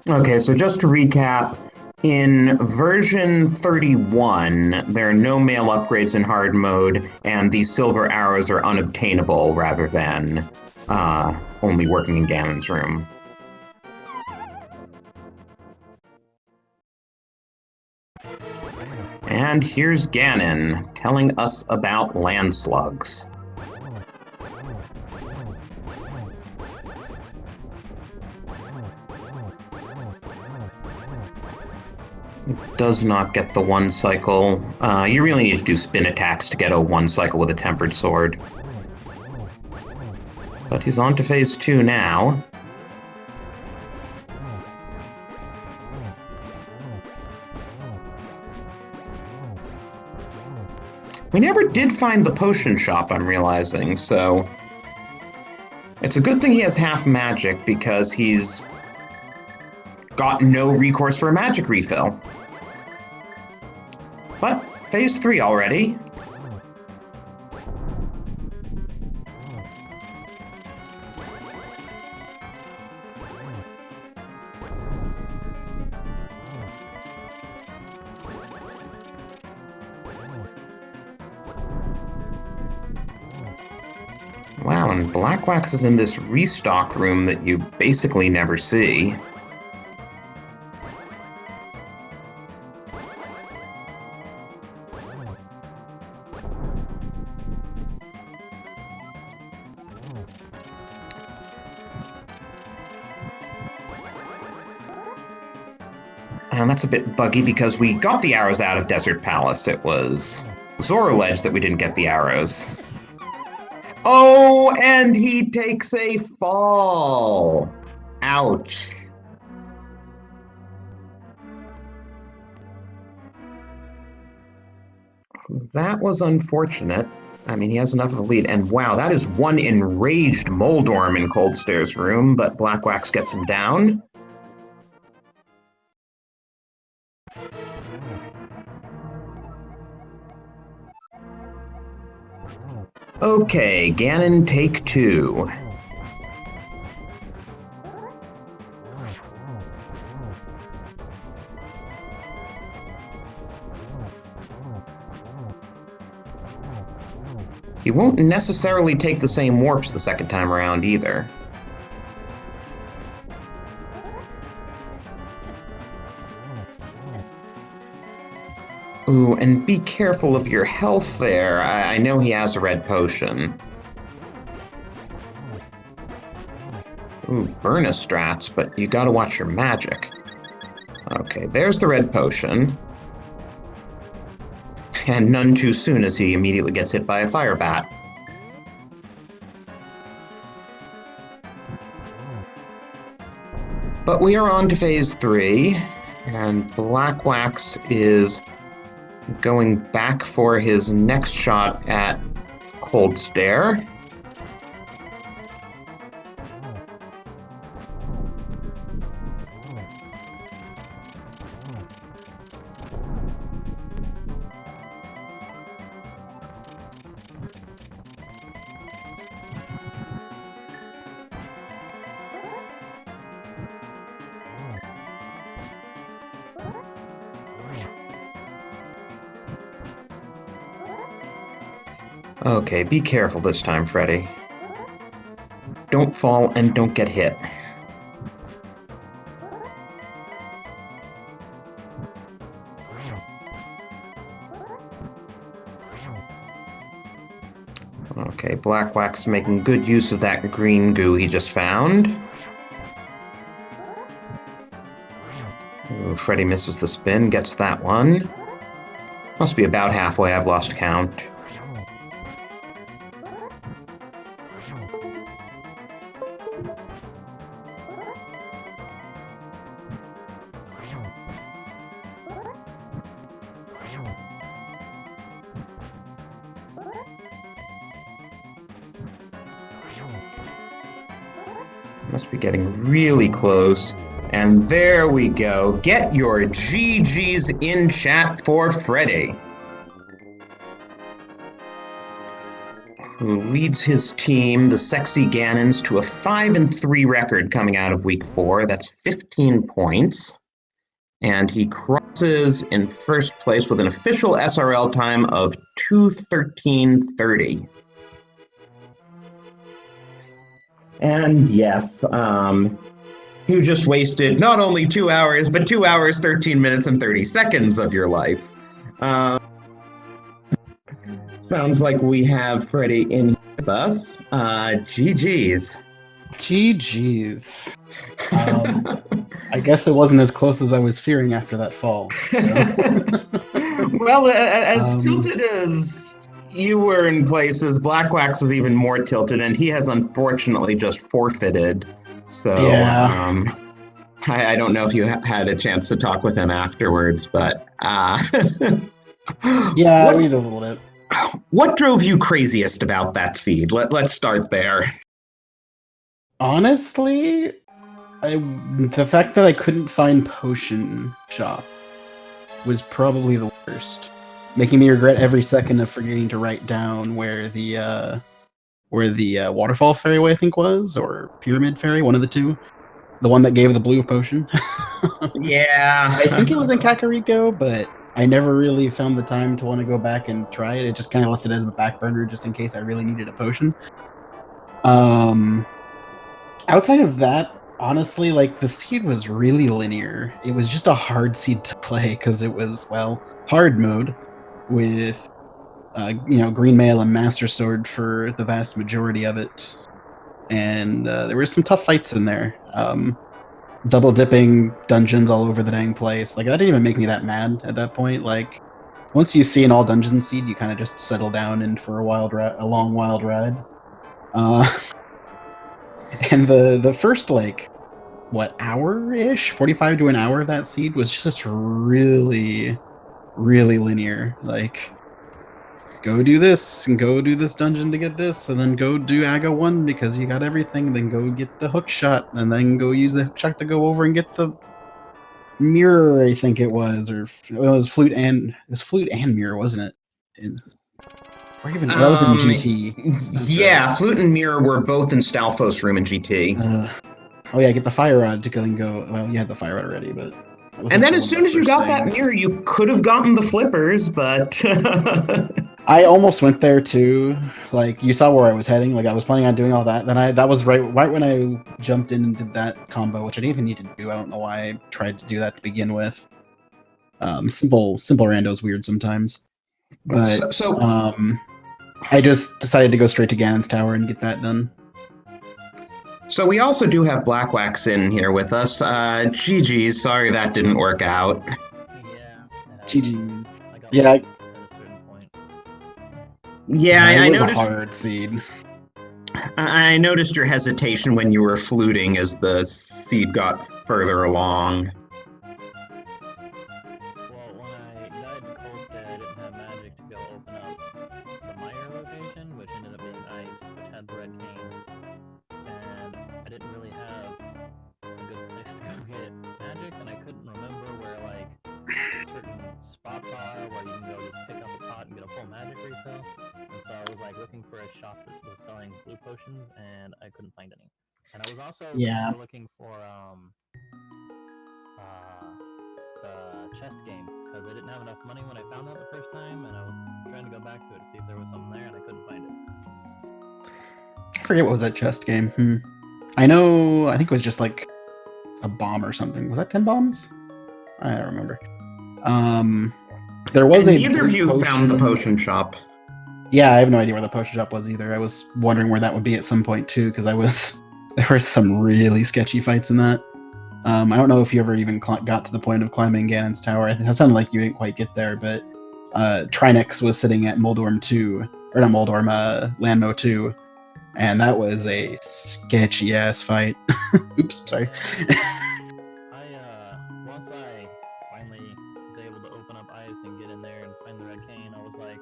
Okay, so just to recap, In version 31, there are no mail upgrades in hard mode, and these silver arrows are unobtainable rather than only working in Ganon's room. And here's Ganon telling us about land slugs. Does not get the one cycle. You really need to do spin attacks to get a one cycle with a tempered sword. But he's on to phase 2 now. We never did find the potion shop, I'm realizing, so it's a good thing he has half magic because he's got no recourse for a magic refill. But phase 3 already. Wow, and BlackWax is in this restock room that you basically never see. And that's a bit buggy because we got the arrows out of Desert Palace. It was Zora Ledge that we didn't get the arrows. Oh, and he takes a fall. Ouch. That was unfortunate. I mean, he has enough of a lead. And wow, that is one enraged Moldorm in Coldstair's room, but BlackWax gets him down. Okay, Ganon, take 2. He won't necessarily take the same warps the second time around either. Ooh, and be careful of your health there. I know he has a red potion. Ooh, burn a strats, but you gotta watch your magic. Okay, there's the red potion. And none too soon as he immediately gets hit by a fire bat. But we are on to phase 3, and BlackWax is going back for his next shot at Coldstair. Okay, be careful this time, Freddeh. Don't fall and don't get hit. Okay, BlackWax making good use of that green goo he just found. Ooh, Freddeh misses the spin, gets that one. Must be about halfway, I've lost count. Must be getting really close. And there we go. Get your GGs in chat for Freddeh, who leads his team, the Sexy Ganons, to a 5-3 record coming out of week 4. That's 15 points. and he crosses in first place with an official SRL time of 2:13:30. And yes, you just wasted not only 2 hours, but 2 hours, 13 minutes, and 30 seconds of your life. Sounds like we have Freddie in here with us. GG's.
GG's. I guess it wasn't as close as I was fearing after that fall. So.
Well, as tilted as you were in places, BlackWax was even more tilted, and he has unfortunately just forfeited. So,
yeah.
I don't know if you had a chance to talk with him afterwards, but
Yeah, we did a little bit.
What drove you craziest about that seed? Let's start there.
Honestly, the fact that I couldn't find potion shop was probably the worst, making me regret every second of forgetting to write down where the waterfall fairy I think was, or pyramid fairy, one of the two, the one that gave the blue potion.
Yeah,
I think it was in Kakariko, but I never really found the time to want to go back and try it. It just kind of left it as a back burner just in case I really needed a potion. Outside of that, honestly, like, the seed was really linear. It was just a hard seed to play because it was, well, hard mode with, Green Mail and Master Sword for the vast majority of it. And there were some tough fights in there. Double dipping dungeons all over the dang place. Like, that didn't even make me that mad at that point. Like, once you see an all dungeon seed, you kind of just settle down in for a long wild ride. And the first, like, what, hour-ish? 45 to an hour of that seed was just really, really linear. Like, go do this, and go do this dungeon to get this, and then go do Aga 1 because you got everything, then go get the hook shot, and then go use the hook shot to go over and get the mirror, I think it was, or it was flute and mirror, wasn't it? That was in GT.
Yeah,
right.
Flute and Mirror were both in Stalfos' room in GT.
Oh yeah, get the fire rod to go and go. Well, you had the fire rod already, but.
And then as soon as you got that mirror, you could have gotten the flippers, but.
I almost went there too. Like, you saw where I was heading. Like, I was planning on doing all that. Then that was right when I jumped in and did that combo, which I didn't even need to do. I don't know why I tried to do that to begin with. Simple rando's weird sometimes. But I just decided to go straight to Ganon's Tower and get that done.
So we also do have BlackWax in here with us. GG's, sorry that didn't work out.
Yeah.
GG's. Yeah.
Yeah, I
noticed. It was a hard seed.
I noticed your hesitation when you were fluting as the seed got further along.
Well, when I died to Coldstead, I didn't have magic to go open up the Meyer location, which ended up being ice, which had the red cane. And I didn't really have a good place to go get magic, and I couldn't remember where, like, certain spots are where you can go just pick up a pot and get a full magic refill. And so I was, like, looking for a shop that was selling blue potions, and I couldn't find any. And I was also looking for the chest game, because I didn't have enough money when I found that the first time, and I was trying to go back to it to see if there was something there, and I couldn't find it.
I forget what was that chest game. I think it was just like a bomb or something. Was that 10 bombs? I don't remember. There was
neither of you found the potion shop.
Yeah, I have no idea where the potion shop was either. I was wondering where that would be at some point too, because there were some really sketchy fights in that. I don't know if you ever even got to the point of climbing Ganon's Tower. I think it sounded like you didn't quite get there, but Trinex was sitting at Moldorm 2, or not Moldorm, Landmo 2, and that was a sketchy ass fight. Oops, sorry.
Once I finally was able to open up ice and get in there and find the red cane, I was like,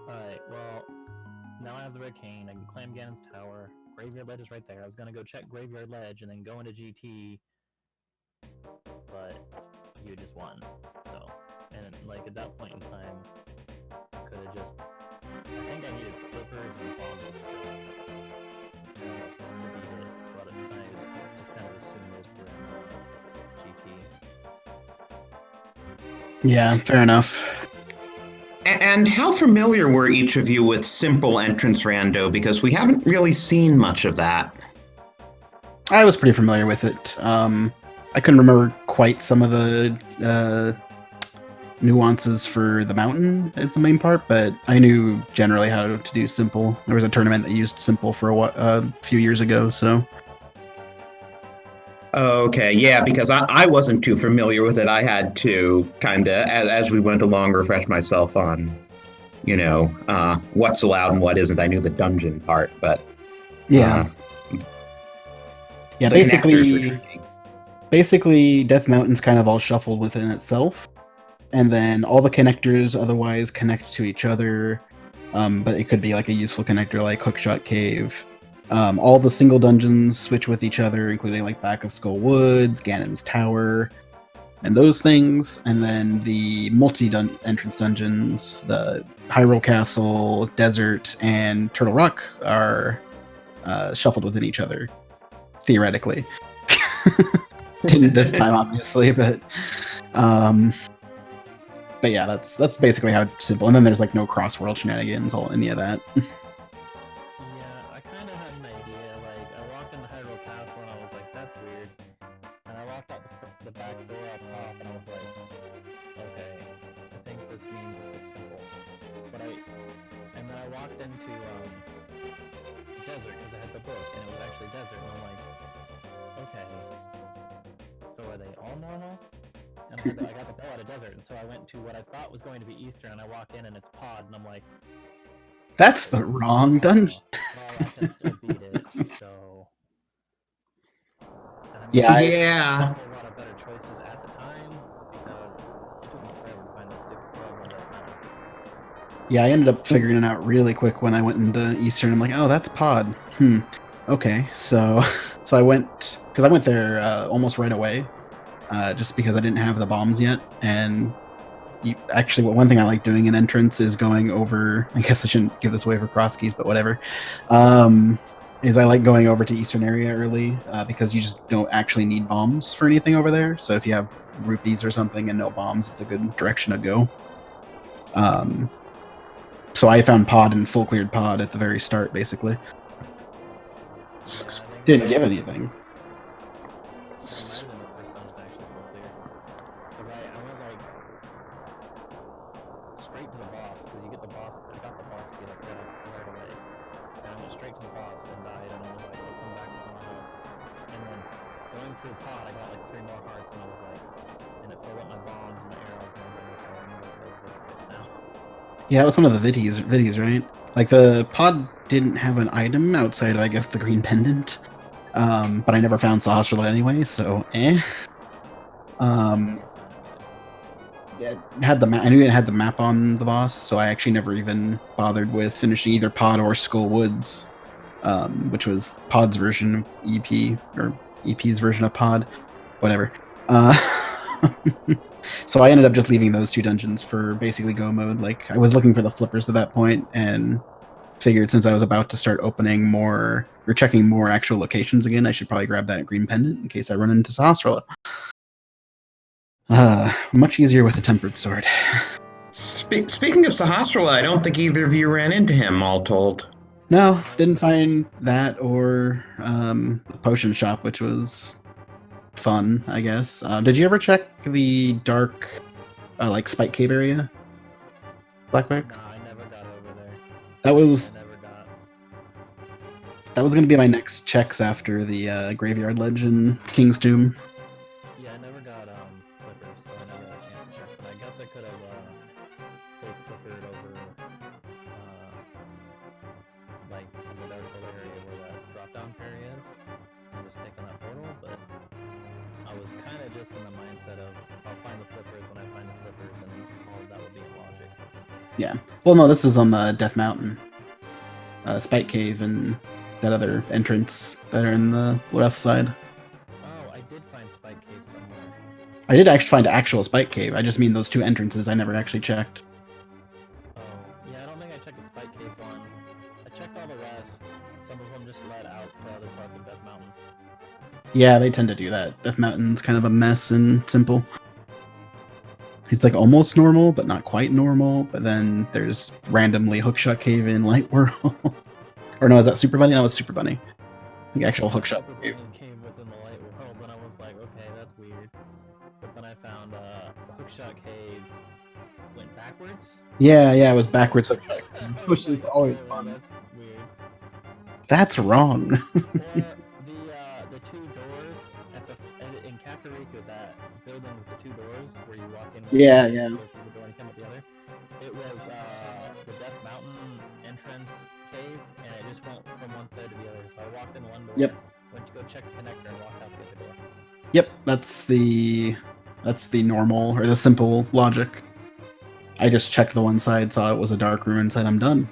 alright, well, now I have the red cane, I can climb Ganon's Tower, Graveyard Ledge is right there. I was gonna go check Graveyard Ledge and then go into GT, but you just won. So, and like at that point in time, I could have just. I think I needed flippers and boggles still to beat it, but I just kind of assumed those were in GT.
Yeah, fair enough.
And how familiar were each of you with simple entrance rando? Because we haven't really seen much of that.
I was pretty familiar with it. I couldn't remember quite some of the nuances for the mountain as the main part, but I knew generally how to do simple. There was a tournament that used simple for a few years ago, so.
Okay, yeah, because I wasn't too familiar with it. I had to kind of, as we went along, refresh myself on, what's allowed and what isn't. I knew the dungeon part, but
Yeah. Yeah,
the connectors were tricky.
basically Death Mountain's kind of all shuffled within itself, and then all the connectors otherwise connect to each other, but it could be like a useful connector like Hookshot Cave. All the single dungeons switch with each other, including like Back of Skull Woods, Ganon's Tower, and those things. And then the entrance dungeons, the Hyrule Castle, Desert, and Turtle Rock are shuffled within each other, theoretically. Didn't this time, obviously, but yeah, that's basically how simple. And then there's like no cross-world shenanigans, any of that.
Yeah, I kind of had an idea. Like, I walked into Hyrule Castle and I was like, that's weird. And I walked out the back door up top and I was like, okay, I think this means this is simple. And then I walked into Desert because I had the book and it was actually Desert and I'm like, okay, so are they all normal? And I got the bell out of Desert, and so I went to what I thought was going to be Eastern, and I walk in and it's Pod, and I'm like,
That's the wrong dungeon.
Well, I can still beat it, so.
Yeah,
Yeah.
A lot of better choices at the time because it took me forever to find those stupid clubs on Death Mountain.
Yeah, I ended up figuring it out really quick when I went into Eastern. I'm like, oh, that's Pod. Okay, so I went there almost right away, just because I didn't have the bombs yet. And one thing I like doing in entrance is going over. I guess I shouldn't give this away for cross keys, but whatever. Is I like going over to Eastern area early because you just don't actually need bombs for anything over there. So if you have rupees or something and no bombs, it's a good direction to go. So I found Pod and full cleared Pod at the very start, basically. Didn't give anything.
Straight to the boss, because you get the boss, I got the boss key like that right away. And I went straight to the boss and died, and I was like, I'll come back to my health. And then going through Pod, I got like 3 more hearts, and I was like, and it filled up my bombs and my arrows, and I was like, okay, I'm gonna go this now.
Yeah, that was one of the viddies, right? Like the Pod didn't have an item outside of, I guess, the green pendant. But I never found Sahasrahla anyway, so it had I knew it had the map on the boss, so I actually never even bothered with finishing either Pod or Skull Woods, which was Pod's version of EP, or EP's version of Pod, whatever. So I ended up just leaving those 2 dungeons for basically go mode. Like, I was looking for the flippers at that point and figured since I was about to start opening more or checking more actual locations again, I should probably grab that green pendant in case I run into Sahasrahla. Much easier with a tempered sword.
Speaking of Sahasrahla, I don't think either of you ran into him, all told.
No, didn't find that or the potion shop, which was fun, I guess. Did you ever check the dark, like Spike Cave area? BlackWax?
No, I never got over there.
That was
I never got.
That was going to be my next checks after the Graveyard Legend King's Tomb.
Yeah, I never got flippers, so I never got a chance to check. But I guess I could have fake flippered over like in the dark hole area where that drop down fairy is. I was taking that portal, but I was kind of just in the mindset of I'll find the flippers when I find the flippers, and all of that would be in logic.
Yeah. Well, no, this is on the Death Mountain, Spike Cave, and that other entrance that are in the left side.
Oh, I did find Spike Cave somewhere.
I did actually find actual Spike Cave. I just mean those 2 entrances I never actually checked.
Oh, yeah, I don't think I checked the Spike Cave one. I checked all the rest. Some of them just led out to other parts of Death Mountain.
Yeah, they tend to do that. Death Mountain's kind of a mess and simple. It's like almost normal, but not quite normal. But then there's randomly Hookshot Cave in Light World. Or no, is that Super Bunny? That was Super Bunny. The actual Hookshot
Super
Cave.
Bunny cave was in the light world, and I was like, okay, that's weird. But then I found the Hookshot Cave went backwards.
Yeah, it was backwards Hookshot Cave,
I was
which is
like,
always
okay,
fun.
That's weird.
That's wrong.
Or the two doors in Kakariko, that building with the two doors where you walk in.
Yeah.
Go through the door and come out the other. It was the Death Mountain entrance cave, and it just went from one side to the other. So I walked in one door.
Yep.
Went to go check the connector and walked out the other door.
Yep, that's the normal or the simple logic. I just checked the one side, saw it was a dark room, and said I'm done.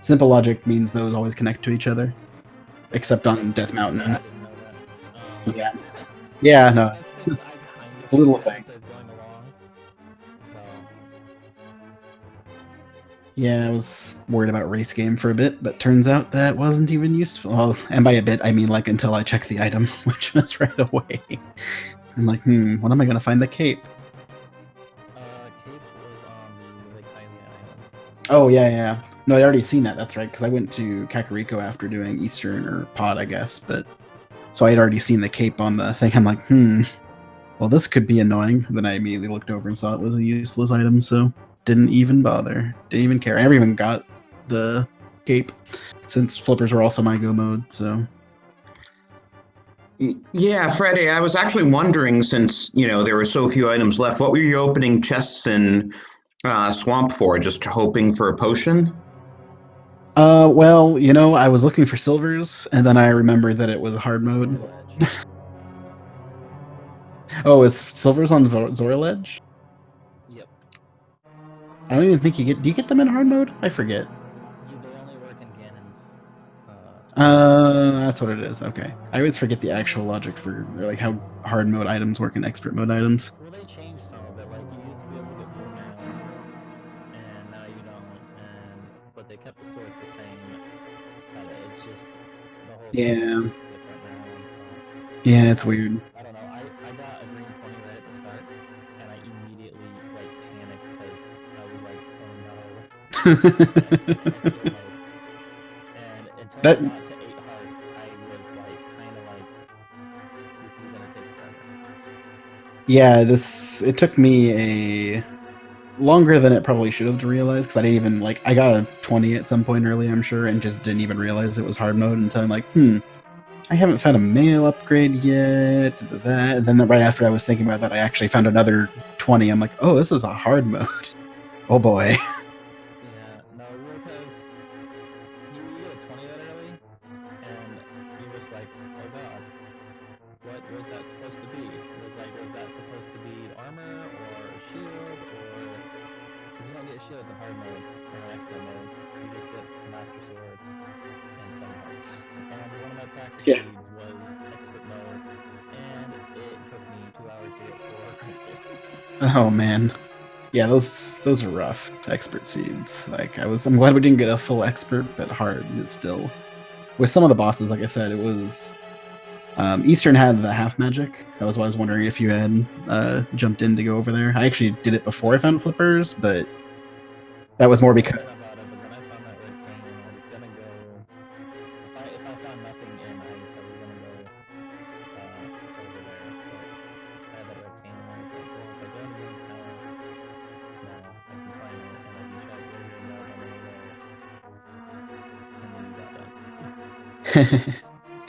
Simple logic means those always connect to each other, except on Death Mountain.
I didn't know that.
Yeah, no.
That's things I kind of
Little
figured out
thing.
as I was going along.
Yeah, I was worried about race game for a bit, but turns out that wasn't even useful. Well, and by a bit, I mean like until I checked the item, which was right away. I'm like, what am I gonna find the cape?
Cape was on the Lake Hylia Island.
Oh yeah. No, I'd already seen that. That's right, because I went to Kakariko after doing Eastern or Pod, I guess. But so I had already seen the cape on the thing. I'm like, well, this could be annoying. Then I immediately looked over and saw it was a useless item, so didn't even bother. Didn't even care. I never even got the cape since flippers were also my go mode. So
Yeah, Freddie, I was actually wondering, since there were so few items left, what were you opening chests in Swamp for? Just hoping for a potion?
well, I was looking for silvers, and then I remembered that it was hard mode.
Ledge.
Oh, is silvers on Zora Ledge?
Yep.
I don't even think you get. Do you get them in hard mode? I forget.
They only work in Ganon's.
That's what it is. Okay, I always forget the actual logic for or like how hard mode items work in expert mode items.
Well, they changed some of it. Like, you used to be able to get blue now, and now you don't. But they kept the swords the same. It's just the whole thing
Yeah.
is different now. So.
Yeah, it's weird.
I don't know. I got a green 20 right at the start, and I immediately panicked because I was like, oh no. And until
That-
I got to 8 hearts, I was kind of like, this is gonna take forever.
Yeah, it took me a longer than it probably should have to realize because I didn't even I got a 20 at some point early, I'm sure, and just didn't even realize it was hard mode until I'm like, I haven't found a mail upgrade yet. And then right after I was thinking about that, I actually found another 20. I'm like, oh, this is a hard mode. Oh boy.
Yeah, no, because you get 20 that early, and you're just like, oh god, what was that supposed to be? Was that supposed to be armor or a shield, or you don't get shields in hard mode or in expert mode. You just get master sword and some hearts. And one of my practice
Yeah.
leads was expert mode, and it took me 2 hours to get 4 crystals.
Oh man. Yeah, those are rough. Expert seeds. I'm glad we didn't get a full expert, but hard is still. With some of the bosses, like I said, it was Eastern had the half magic. That was why I was wondering if you had jumped in to go over there. I actually did it before I found flippers, but that was more because
About it, but then I found that red cane, and I was gonna go. If I found nothing in ice, I was gonna go over there. But I had that red cane, and I was like, well, if I go into the tower, no, I can find it, and I can try to go to that and then you got that.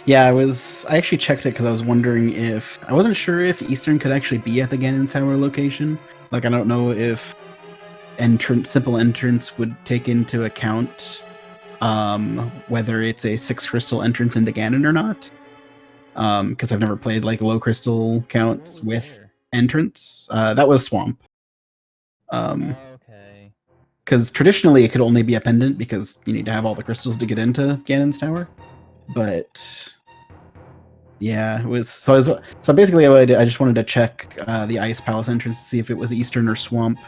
yeah, I actually checked it because I was wondering if I wasn't sure if Eastern could actually be at the Ganon Tower location. I don't know if simple entrance would take into account whether it's a 6 crystal entrance into Ganon or not. Because I've never played low crystal counts
What was
with
there?
entrance. That was Swamp.
Okay.
Because traditionally it could only be a pendant because you need to have all the crystals to get into Ganon's Tower. But yeah, it was so basically what I did, I just wanted to check the Ice Palace entrance to see if it was Eastern or Swamp.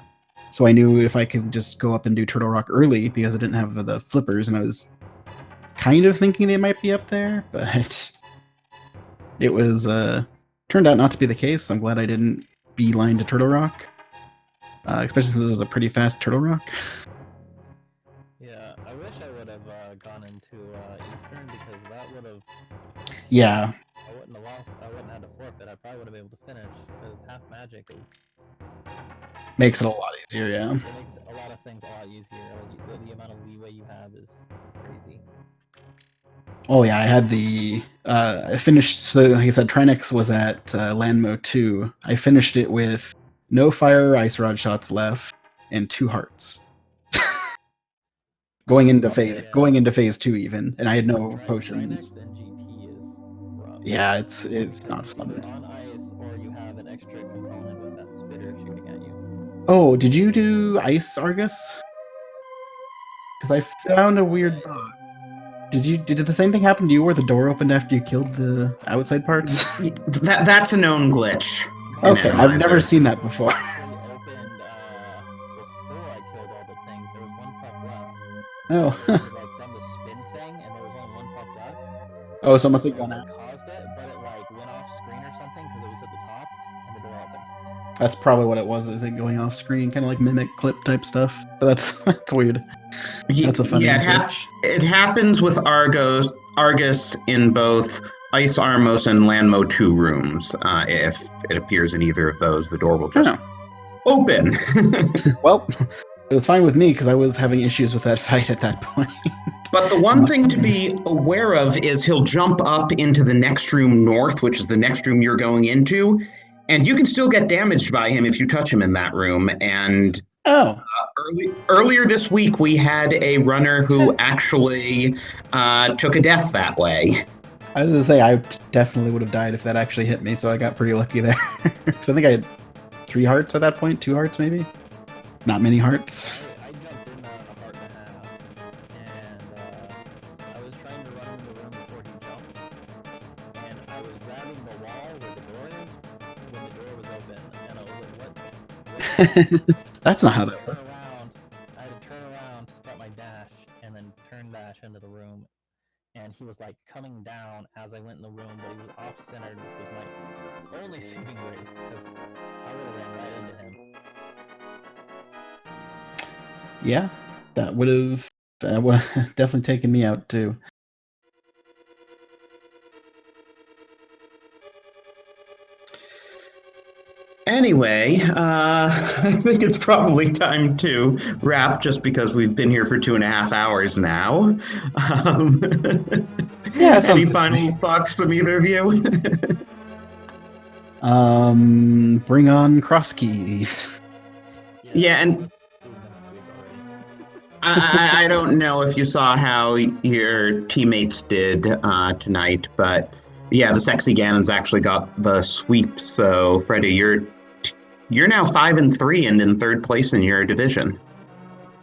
So I knew if I could just go up and do Turtle Rock early because I didn't have the flippers, and I was kind of thinking they might be up there, but it was turned out not to be the case. I'm glad I didn't beeline to Turtle Rock. especially since it was a pretty fast Turtle Rock.
Yeah, I wish I would have gone into Eastern because that would have.
Yeah,
I wouldn't have lost. I wouldn't have had to forfeit. I probably would have been able to finish because half magic is.
makes it a lot easier. Yeah.
It makes a lot of things a lot easier. Like, the amount of leeway you have is crazy.
Oh yeah, I had the I finished. So like I said, Trinex was at Landmo 2. I finished it with no fire ice rod shots left and 2 hearts. going into phase 2 even, and I had no potions.
Trinex and GP is rough.
Yeah, it's not
Either
fun.
on ice or you have an extra component with that spitter shooting at you.
Oh, did you do Ice Argus? Because I found a weird bug. Did the same thing happen to you where the door opened after you killed the outside parts?
That's a known glitch.
Okay, I've
Randomizer.
never seen that before.
Actually opened before I killed all the things. There was one puff left.
Oh.
Like done the spin thing, and there was only one puff left.
Oh, so it must have gone out.
Caused it, but it like went off screen or something because it was at the top, and the door opened.
That's probably what it was. Is it going off screen, kind of like mimic clip type stuff? But that's weird. That's a funny glitch.
It happens with Argus in both Ice Armos and Landmo 2 rooms. If it appears in either of those, the door will just open.
Well, it was fine with me because I was having issues with that fight at that point.
But the one thing to be aware of is he'll jump up into the next room north, which is the next room you're going into, and you can still get damaged by him if you touch him in that room. And earlier this week, we had a runner who actually took a death that way.
I was going to say, I definitely would have died if that actually hit me, so I got pretty lucky there. Because I think I had 3 hearts at that point, 2 hearts maybe? Not many hearts.
I jumped in a heart and a half, and I was trying to run in the room before he jumped, and I was grabbing the wall where the door is when the door was open, and I was like, what?
That's not how that works.
I had to turn around to start my dash, and then turn dash into the room, and he was like coming down as I went in the room, but he was off-centered, which was my only saving grace, because I would have ran right into him.
Yeah, that would have definitely taken me out too.
Anyway, I think it's probably time to wrap just because we've been here for 2.5 hours now.
Yeah,
any final thoughts from either of you?
Bring on cross keys.
Yeah, and I don't know if you saw how your teammates did tonight, but yeah, the Sexy Ganons actually got the sweep. So, Freddeh, you're now 5-3 and in 3rd place in your division.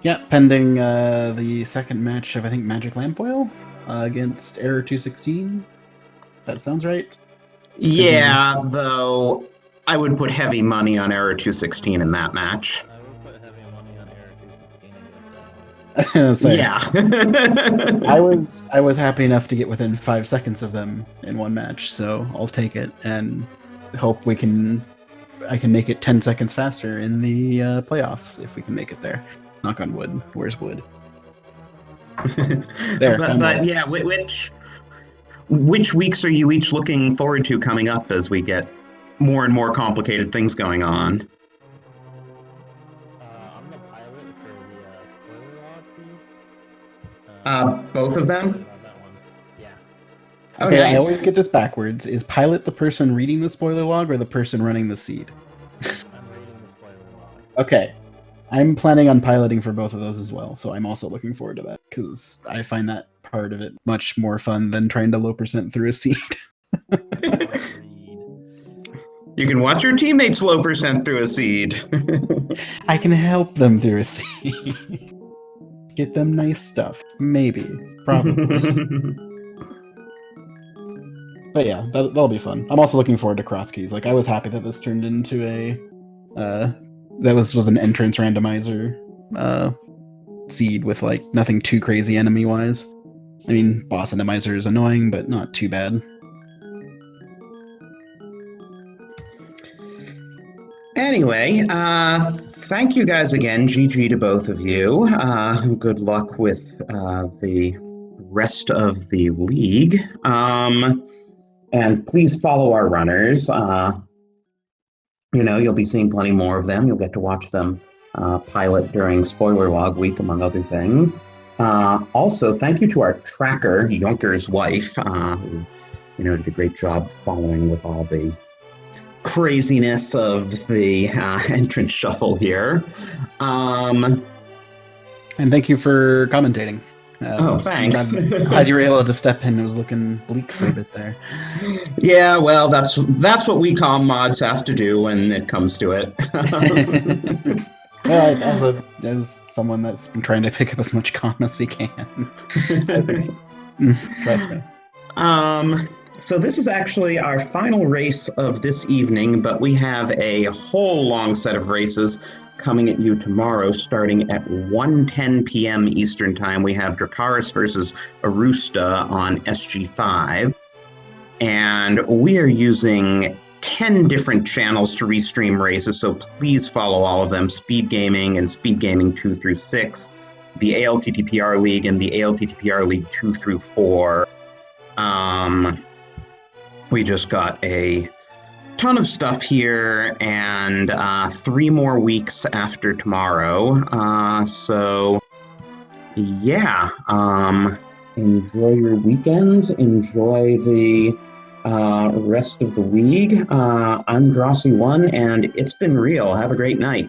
Yeah, pending the second match of I think Magic Lampoil against Error 216. That sounds right.
Yeah, though I would put heavy money on Error 216 in that match.
I would put heavy money on Error 216 against that one.
Yeah. I was happy enough to get within 5 seconds of them in one match, so I'll take it and hope I can make it 10 seconds faster in the playoffs if we can make it there. Knock on wood. Where's wood? There.
but yeah, which weeks are you each looking forward to coming up as we get more and more complicated things going on?
I'm the pilot for the spoiler log feed.
Both of them?
That one. Yeah.
Okay,
nice.
I always get this backwards. Is pilot the person reading the spoiler log or the person running the seed?
I'm reading the spoiler log.
Okay. I'm planning on piloting for both of those as well, so I'm also looking forward to that because I find that part of it much more fun than trying to low percent through a seed.
You can watch your teammates low percent through a seed.
I can help them through a seed. Get them nice stuff. Maybe. Probably. But yeah, that'll be fun. I'm also looking forward to cross keys. Like, I was happy that this turned into a that was an entrance randomizer seed with like nothing too crazy enemy wise. I mean, boss randomizer is annoying, but not too bad.
Anyway, thank you guys again. GG to both of you. Good luck with the rest of the league. And please follow our runners. You'll be seeing plenty more of them. You'll get to watch them pilot during Spoiler Log Week, among other things. Also, thank you to our tracker, Yonker's wife, who did a great job following with all the craziness of the entrance shuffle here.
And thank you for commentating.
Thanks.
Glad you were able to step in. It was looking bleak for a bit there.
Yeah, well, that's what we comm mods have to do when it comes to it.
Well, as someone that's been trying to pick up as much comm as we can, trust me.
So this is actually our final race of this evening, but we have a whole long set of races coming at you tomorrow, starting at 1:10 p.m. Eastern Time. We have Dracarys versus Arusta on SG5. And we are using 10 different channels to restream races, so please follow all of them. Speed Gaming and Speed Gaming 2 through 6, the ALTTPR League and the ALTTPR League 2 through 4. We just got a ton of stuff here, and 3 more weeks after tomorrow. So, yeah. Enjoy your weekends. Enjoy the rest of the league. I'm Drosy1, and it's been real. Have a great night.